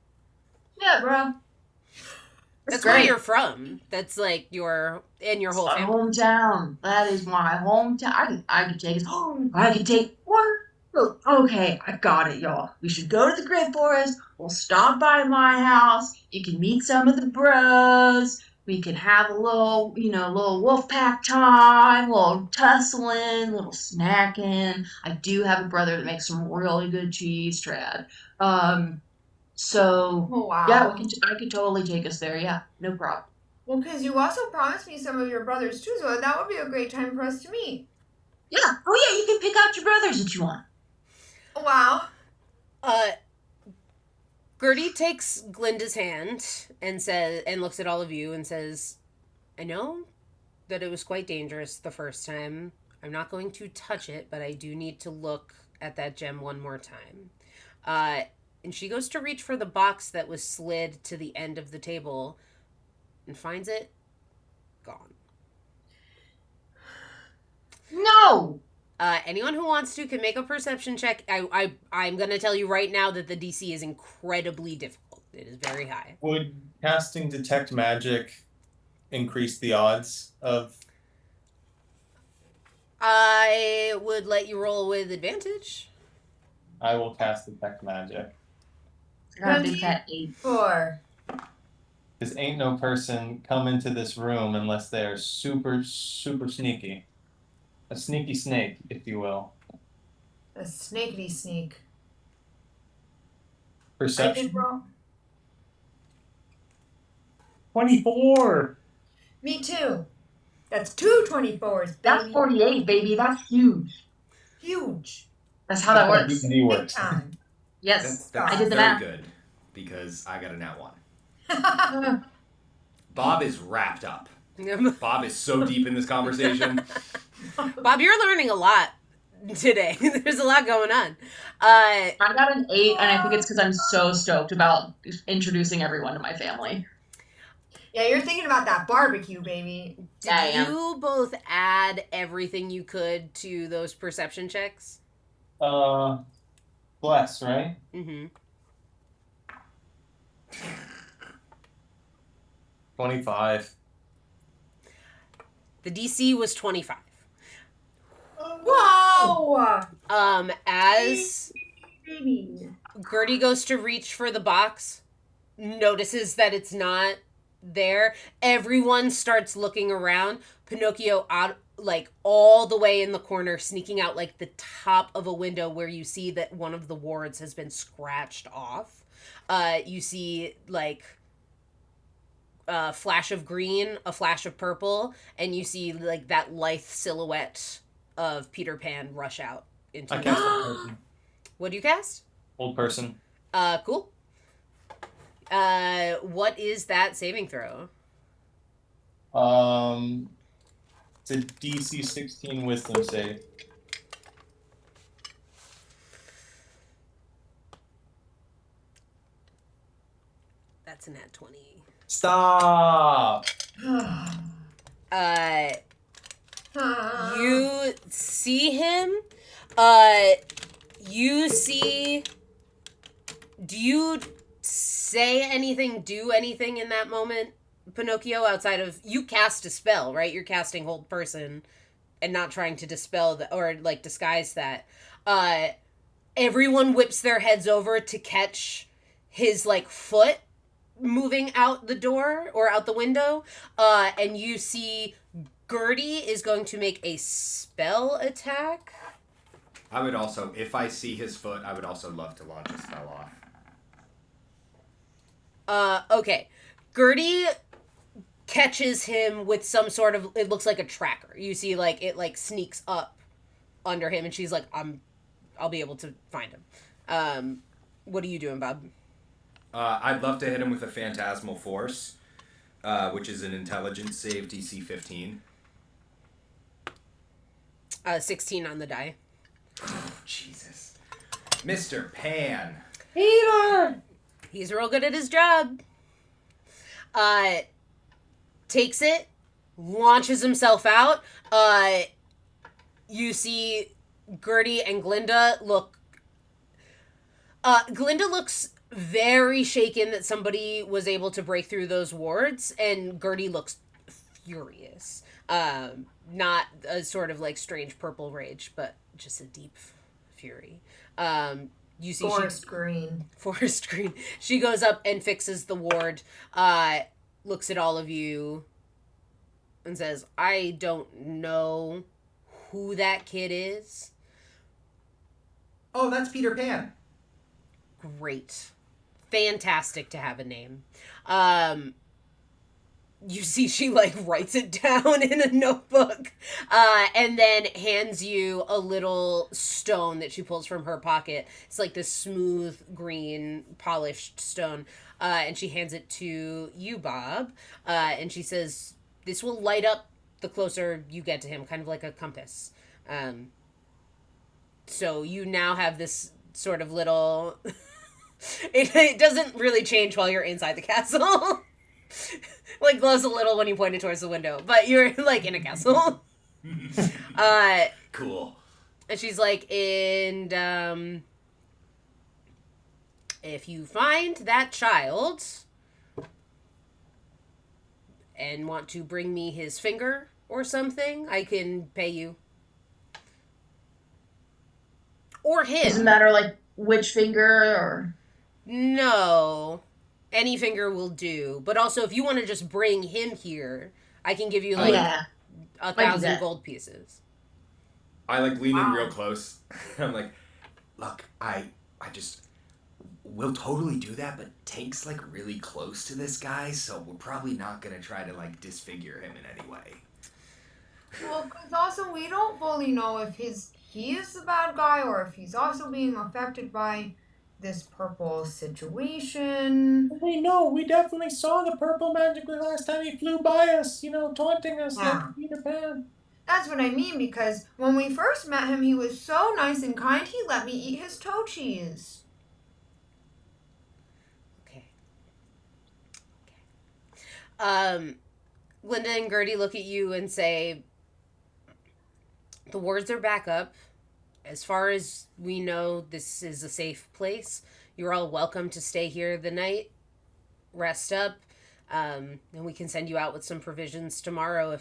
Yeah, bro. That's where you're from. That's like your whole My family. hometown. That is my hometown. I could take us home. I could take one. Oh, okay, I got it, y'all. We should go to the Great Forest. We'll stop by my house. You can meet some of the bros. We can have a little, little wolf pack time, a little tussling, a little snacking. I do have a brother that makes some really good cheese, Trad. So Oh, wow. yeah, I could totally take us there. Yeah, no problem. Well, because you also promised me some of your brothers too, so that would be a great time for us to meet. Yeah. Oh yeah, you can pick out your brothers if you want. Wow. Gertie takes Glinda's hand and looks at all of you and says, I know that it was quite dangerous the first time. I'm not going to touch it, but I do need to look at that gem one more time. And she goes to reach for the box that was slid to the end of the table and finds it gone. No! Anyone who wants to can make a perception check. I'm going to tell you right now that the DC is incredibly difficult. It is very high. Would casting Detect Magic increase the odds of... I would let you roll with advantage. I will cast Detect Magic. I got a big fat 8. 4. Because ain't no person come into this room unless they are super, super sneaky. A sneaky snake, if you will. A snakety sneak. I Perception. did roll. 24! Me too. That's 2 24s, baby. That's 48, baby. That's huge. Huge. That's how that works. D&D Big works. time. Yes, That's I did the very math. good because I got a nat 1. Bob is wrapped up. Bob is so deep in this conversation. Bob, you're learning a lot today. There's a lot going on. I got an 8, and I think it's because I'm so stoked about introducing everyone to my family. Yeah, you're thinking about that barbecue, baby. Yeah, I Did am. you both add everything you could to those perception checks? Bless, right? Mm-hmm. 25. The DC was 25. Whoa! As Baby. Gertie goes to reach for the box, notices that it's not there. Everyone starts looking around. Pinocchio out, like, all the way in the corner, sneaking out like the top of a window where you see that one of the wards has been scratched off. You see like a flash of green, a flash of purple, and you see like that lithe silhouette of Peter Pan rush out into I cast old person. What do you cast? Old person. Cool. What is that saving throw? It's a DC 16 Wisdom save. That's an at 20. Stop. You see him. You see. Do you say anything, do anything in that moment, Pinocchio, outside of you cast a spell, right? You're casting hold person and not trying to dispel the or like disguise that. Everyone whips their heads over to catch his like foot moving out the door or out the window. And you see Gertie is going to make a spell attack. I would also, if I see his foot, I would also love to launch a spell off. Okay. Gertie catches him with some sort of, it looks like a tracker. You see, like, it, like, sneaks up under him, and she's like, I'll be able to find him. What are you doing, Bob? I'd love to hit him with a Phantasmal Force, which is an intelligence save, DC 15. 16 on the die. Oh, Jesus. Mr. Pan. Peter! He's real good at his job. Takes it, launches himself out. You see Gertie and Glinda look... Glinda looks very shaken that somebody was able to break through those wards, and Gertie looks furious. Not a sort of like strange purple rage, but just a deep fury. You see Forest green. Forest green. She goes up and fixes the ward, looks at all of you, and says, I don't know who that kid is. Oh, that's Peter Pan. Great. Fantastic to have a name. You see she, like, writes it down in a notebook, and then hands you a little stone that she pulls from her pocket. It's like this smooth, green, polished stone, and she hands it to you, Bob, and she says, this will light up the closer you get to him, kind of like a compass. So you now have this sort of little... it doesn't really change while you're inside the castle. Like, glows a little when you point it towards the window, but you're, like, in a castle. Cool. And she's like, and, if you find that child and want to bring me his finger or something, I can pay you. Or him. Doesn't matter, like, which finger or... No. Any finger will do. But also, if you want to just bring him here, I can give you, like, yeah. 1,000 gold pieces. I, like, lean in real close. I'm like, look, I just... We'll totally do that, but Tank's, like, really close to this guy, so we're probably not gonna try to, like, disfigure him in any way. Well, because also we don't fully know if he is the bad guy or if he's also being affected by this purple situation. Hey, no, we definitely saw the purple magic the last time he flew by us, taunting us like Peter Pan. That's what I mean, because when we first met him, he was so nice and kind, he let me eat his toe cheese. Okay. Linda and Gertie look at you and say, the wards are back up. As far as we know, this is a safe place. You're all welcome to stay here the night. Rest up. And we can send you out with some provisions tomorrow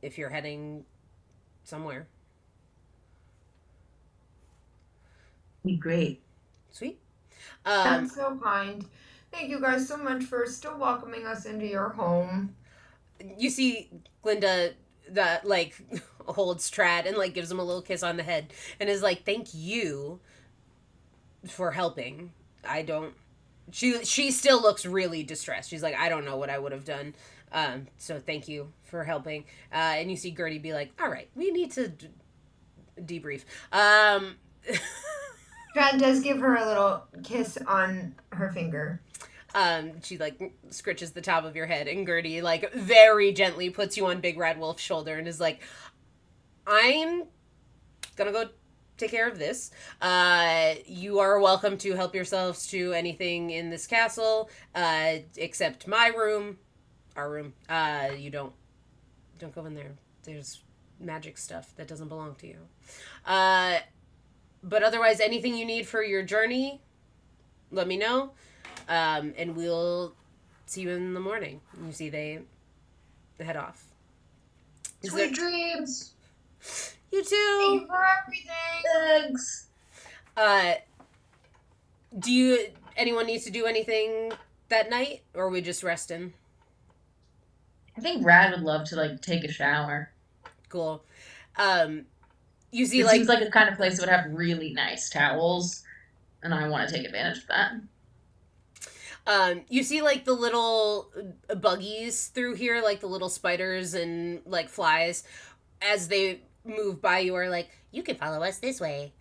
if you're heading somewhere. Be great. Sweet. That's so kind. Thank you guys so much for still welcoming us into your home. You see Glinda that like holds Trad and like gives him a little kiss on the head and is like, "Thank you for helping. I don't." She still looks really distressed. She's like, "I don't know what I would have done. So thank you for helping." And you see Gertie be like, "All right, we need to debrief." Trad does give her a little kiss on her finger. She like scritches the top of your head, and Gertie like very gently puts you on Big Red Wolf's shoulder and is like, "I'm gonna go take care of this. You are welcome to help yourselves to anything in this castle, except my room, our room. You don't go in there. There's magic stuff that doesn't belong to you. But otherwise, anything you need for your journey, let me know, and we'll see you in the morning." You see they head off. Sweet dreams. You Thank too. you for everything. Thanks. Do anyone needs to do anything that night, or are we just resting? I think Brad would love to like take a shower. Cool. You see It like seems like a kind of place that would have really nice towels, and I want to take advantage of that. you see like the little buggies through here, like the little spiders and like flies, as they move by you are like, "You can follow us this way.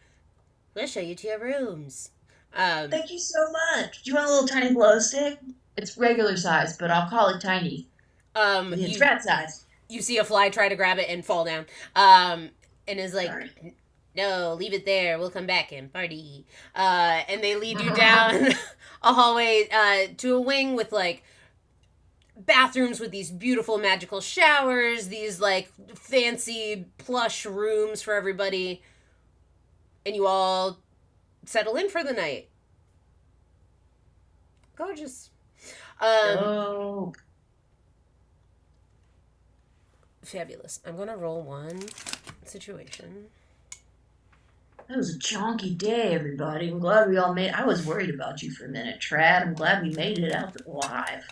We'll show you to your rooms." Thank you so much. Do you want a little tiny glow stick? It's regular size, but I'll call it tiny. It's rat size. You see a fly try to grab it and fall down. And is like, Sorry. "No, leave it there. We'll come back and party." And they lead you down a hallway to a wing with like bathrooms with these beautiful magical showers, these like fancy plush rooms for everybody, and you all settle in for the night. Gorgeous. Oh. Fabulous. I'm gonna roll one situation. That was a chonky day, everybody. I'm glad we all made. I was worried about you for a minute, Trad. I'm glad we made it out alive.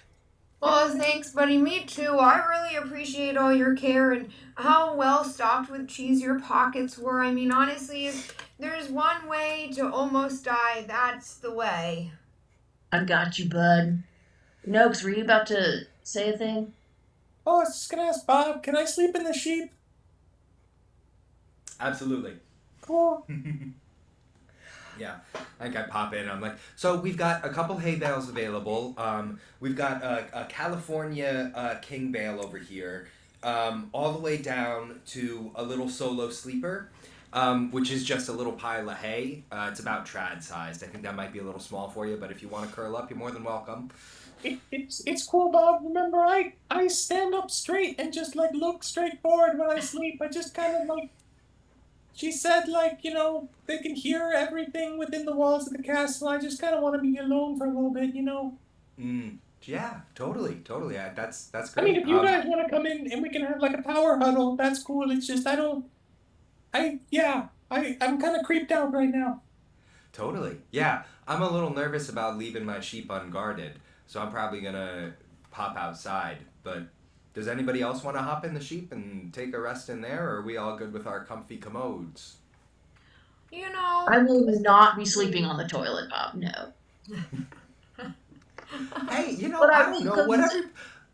Well, thanks, buddy. Me too. I really appreciate all your care and how well stocked with cheese your pockets were. I mean, honestly, if there's one way to almost die, that's the way. I got you, bud. Noakes, were you about to say a thing? Oh, I was just gonna ask Bob, can I sleep in the sheep? Absolutely. Cool. Yeah, I think I pop in. I'm like, so we've got a couple hay bales available. We've got a California king bale over here, all the way down to a little solo sleeper, which is just a little pile of hay. It's about trad sized. I think that might be a little small for you, but if you want to curl up, you're more than welcome. It's cool, Bob. Remember, I stand up straight and just like look straight forward when I sleep. I just kind of like. She said, like, they can hear everything within the walls of the castle. I just kind of want to be alone for a little bit, Yeah, totally. That's great. I mean, if you guys want to come in and we can have like a power huddle, that's cool. It's just I'm kind of creeped out right now. Totally. Yeah, I'm a little nervous about leaving my sheep unguarded, so I'm probably gonna pop outside. But does anybody else want to hop in the sheep and take a rest in there, or are we all good with our comfy commodes? I will not be sleeping on the toilet, Bob. No. Hey, But I I don't will know. come Whatever.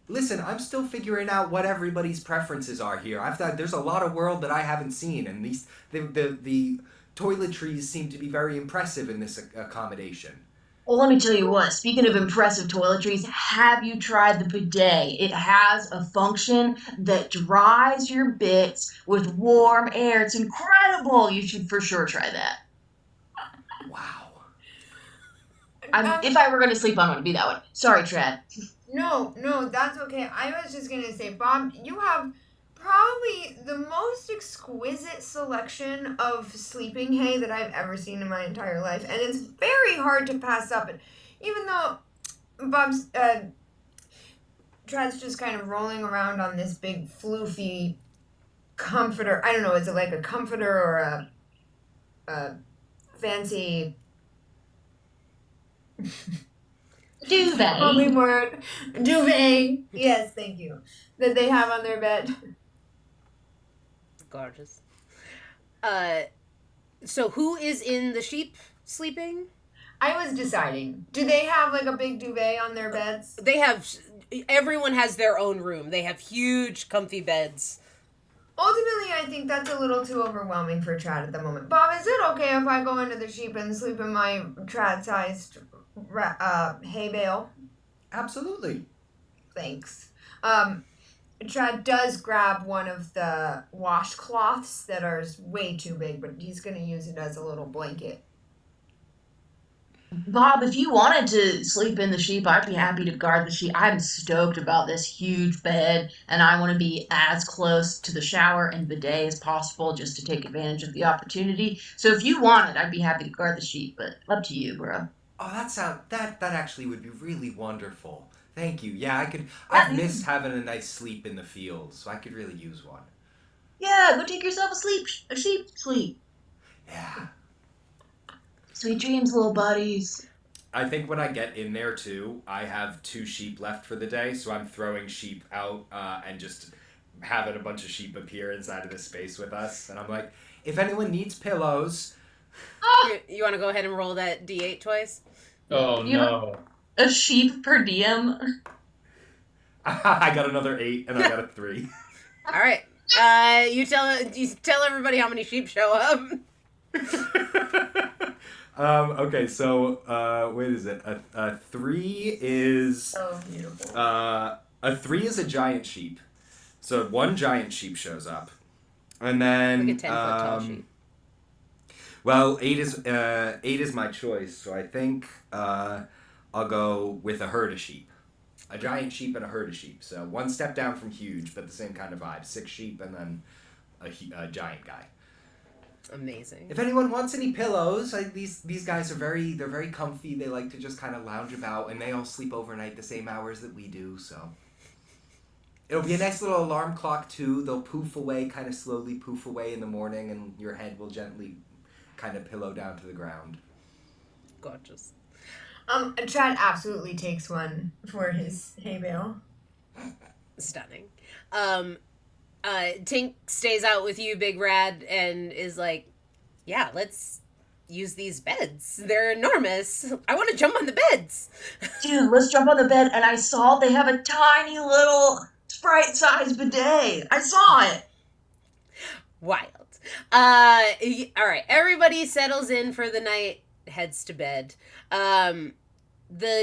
Listen, I'm still figuring out what everybody's preferences are here. I've thought there's a lot of world that I haven't seen, and the toiletries seem to be very impressive in this accommodation. Well, let me tell you what. Speaking of impressive toiletries, have you tried the bidet? It has a function that dries your bits with warm air. It's incredible. You should for sure try that. Wow. If I were going to sleep, I'm going to be that one. Sorry, Trad. No, that's okay. I was just gonna say, Bob, you have probably the most exquisite selection of sleeping hay that I've ever seen in my entire life, and it's very hard to pass up. And even though Bob's Trad's just kind of rolling around on this big floofy comforter. I don't know, is it like a comforter or a fancy Duvet. only word duvet. Yes, thank you. That they have on their bed. Gorgeous. So who is in the sheep sleeping? I was deciding. Do they have like a big duvet on their beds? They have. Everyone has their own room. They have huge, comfy beds. Ultimately, I think that's a little too overwhelming for Trad at the moment. Bob, is it okay if I go into the sheep and sleep in my Trad-sized hay bale? Absolutely. Thanks. Trad does grab one of the washcloths that are way too big, but he's going to use it as a little blanket. Bob, if you wanted to sleep in the sheep, I'd be happy to guard the sheep. I'm stoked about this huge bed, and I want to be as close to the shower and bidet as possible just to take advantage of the opportunity. So if you wanted, I'd be happy to guard the sheep, but up to you, bro. Oh, that actually would be really wonderful. Thank you. Yeah, I could. Yeah. I've missed having a nice sleep in the fields, so I could really use one. Yeah, go take yourself a sheep sleep. Yeah. Sweet dreams, little buddies. I think when I get in there too, I have 2 sheep left for the day, so I'm throwing sheep out and just having a bunch of sheep appear inside of this space with us. And I'm like, if anyone needs pillows, You want to go ahead and roll that D8 twice? Oh You no. A sheep per diem. I got another 8 and I got a 3. All right. You tell everybody how many sheep show up. Okay, so what is it? A 3 is Oh, beautiful. a 3 is a giant sheep. So 1 giant sheep shows up, and then Like a 10-foot tall sheep. Well, 8 is my choice. So I think I'll go with a herd of sheep, a giant sheep and a herd of sheep. So 1 step down from huge, but the same kind of vibe. 6 sheep and then a giant guy. Amazing. If anyone wants any pillows, these guys are they're very comfy. They like to just kind of lounge about, and they all sleep overnight the same hours that we do. So it'll be a nice little alarm clock too. They'll poof away, kind of slowly poof away in the morning, and your head will gently kind of pillow down to the ground. Gorgeous. Trad absolutely takes one for his hay bale. Stunning. Tink stays out with you, Big Rad, and is like, yeah, let's use these beds. They're enormous. I want to jump on the beds. Dude, let's jump on the bed. And I saw they have a tiny little sprite-sized bidet. I saw it. Wild. All right. Everybody settles in for the night, heads to bed. The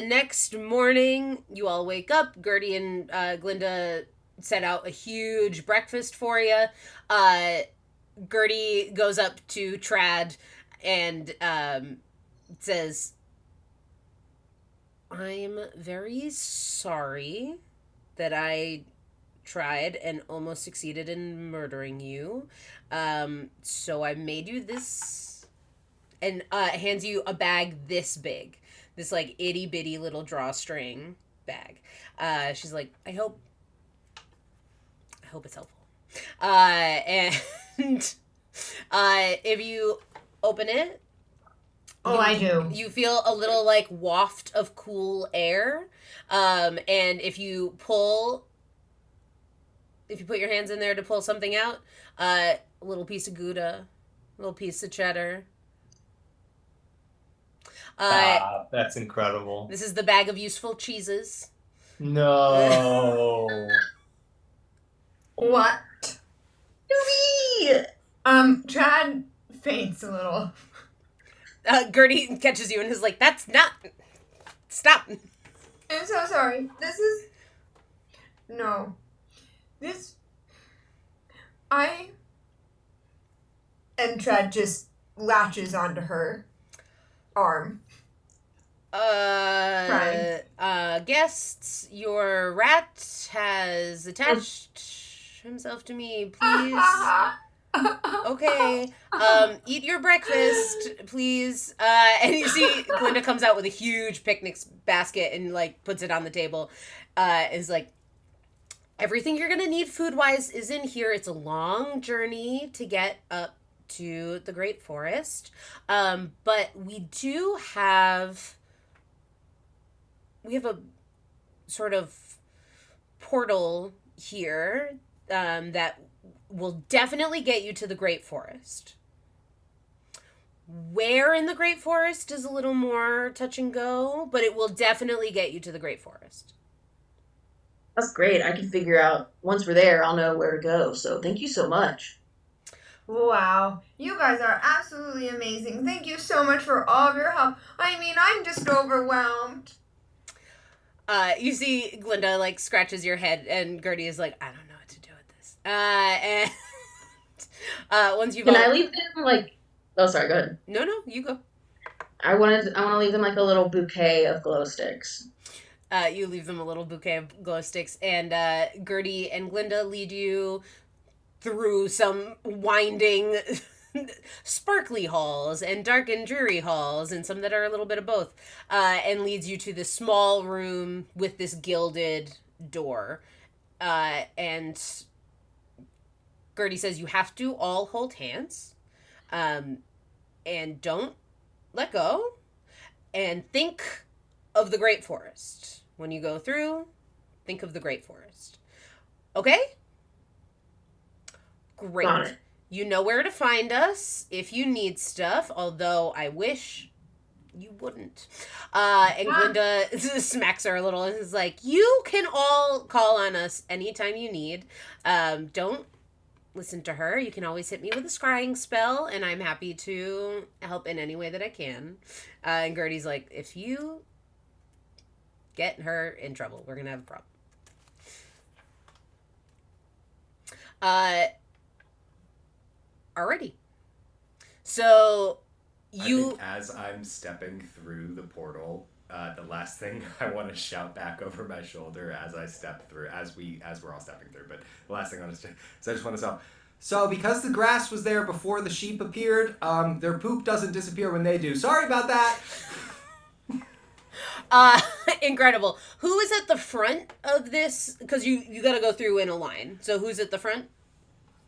next morning, you all wake up. Gertie and Glinda set out a huge breakfast for you. Gertie goes up to Trad and says, I'm very sorry that I tried and almost succeeded in murdering you. So I made you this, and hands you a bag this big. This like itty bitty little drawstring bag. She's like, I hope it's helpful. And if you open it, I do. you feel a little like waft of cool air. And if you put your hands in there to pull something out, a little piece of Gouda, a little piece of cheddar. That's incredible. This is the bag of useful cheeses. No. What? Louis! Trad faints a little. Gertie catches you and is like, that's not... Stop. I'm so sorry. This is... No. This... And Trad just latches onto her arm. Guests, your rat has attached himself to me, please. Okay. Eat your breakfast, please. And you see Glinda comes out with a huge picnic basket and like puts it on the table. Is like, everything you're gonna need food-wise is in here. It's a long journey to get up to the Great Forest. But we have a sort of portal here that will definitely get you to the Great Forest. Where in the Great Forest is a little more touch and go, but it will definitely get you to the Great Forest. That's great. I can figure out once we're there, I'll know where to go. So thank you so much. Wow, you guys are absolutely amazing. Thank you so much for all of your help. I mean, I'm just overwhelmed. You see Glinda, like, scratches your head, and Gertie is like, I don't know what to do with this. And once you've Can I leave them like? Oh, sorry. Go ahead. No, you go. I want to leave them like a little bouquet of glow sticks. You leave them a little bouquet of glow sticks, and Gertie and Glinda lead you through some winding, sparkly halls and dark and dreary halls, and some that are a little bit of both, and leads you to this small room with this gilded door. And Gertie says you have to all hold hands, and don't let go, and think of the Great Forest. When you go through, think of the Great Forest. Okay? Great. Got it. You know where to find us if you need stuff, although I wish you wouldn't. And Glinda smacks her a little and is like, you can all call on us anytime you need. Don't listen to her. You can always hit me with a scrying spell, and I'm happy to help in any way that I can. And Gertie's like, if you get her in trouble, we're going to have a problem. Alrighty. So, I think as I'm stepping through the portal, the last thing I want to shout back over my shoulder as I step through, as we're all stepping through, but the last thing I want to say, so I just want to say, so because the grass was there before the sheep appeared, their poop doesn't disappear when they do. Sorry about that. Incredible. Who is at the front of this? Because you got to go through in a line. So who's at the front?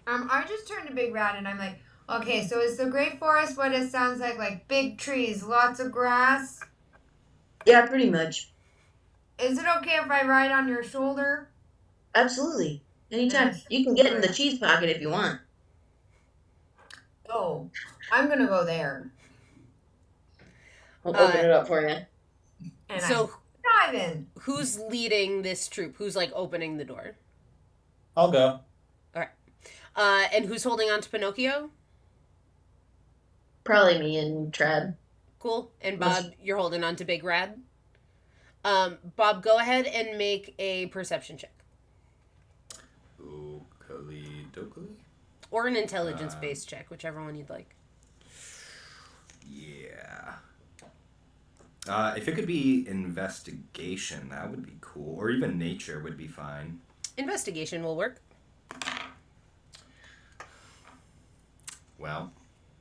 I just turned to Big Rat and I'm like, okay, so is the Great Forest what it sounds like big trees, lots of grass? Yeah, pretty much. Is it okay if I ride on your shoulder? Absolutely. Anytime. Yes. You can get in the cheese pocket if you want. Oh, I'm gonna go there. I'll open it up for you. And So I dive in. who's leading this troop? Who's like opening the door? I'll go. And who's holding on to Pinocchio? Probably me and Trad. Cool. And Bob, you're holding on to Big Rad. Bob, go ahead and make a perception check. Okey-dokey. Or an intelligence-based check, whichever one you'd like. Yeah. If it could be investigation, that would be cool. Or even nature would be fine. Investigation will work. Well,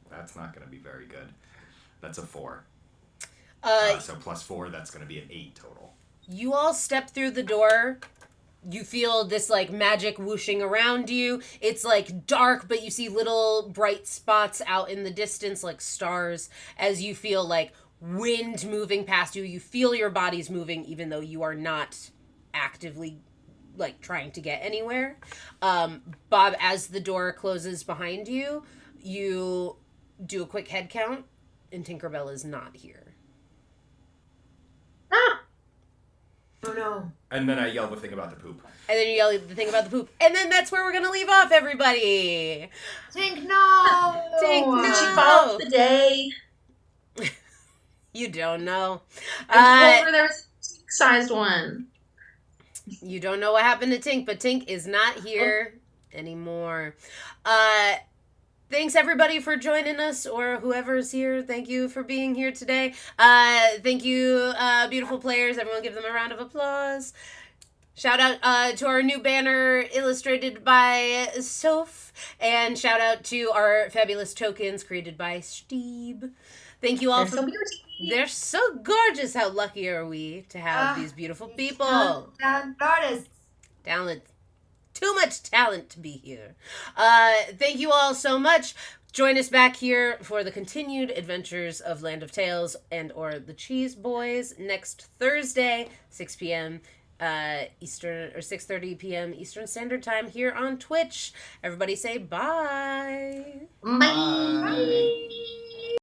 that's not going to be very good. That's a 4. So plus 4, that's going to be an 8 total. You all step through the door. You feel this, like, magic whooshing around you. It's, like, dark, but you see little bright spots out in the distance, like stars, as you feel, like, wind moving past you. You feel your bodies moving, even though you are not actively, like, trying to get anywhere. Bob, as the door closes behind you, you do a quick head count, and Tinkerbell is not here. Ah! Oh no. And then I yell the thing about the poop. And then you yell the thing about the poop. And then that's where we're going to leave off, everybody. Tink, no! Tink, no! Did she fall off the day? You don't know. I told her there was a sized one. You don't know what happened to Tink, but Tink is not here anymore. Thanks everybody for joining us, or whoever's here. Thank you for being here today. Thank you, beautiful players. Everyone give them a round of applause. Shout out to our new banner illustrated by Soph, and shout out to our fabulous tokens created by Steve. Thank you all for... They're so gorgeous. How lucky are we to have these beautiful people. Artists. Talent. Too much talent to be here. Thank you all so much. Join us back here for the continued adventures of Land of Tales and or the Cheese Boys next Thursday, 6 p.m. Eastern or 6:30 p.m. Eastern Standard Time here on Twitch. Everybody say bye. Bye.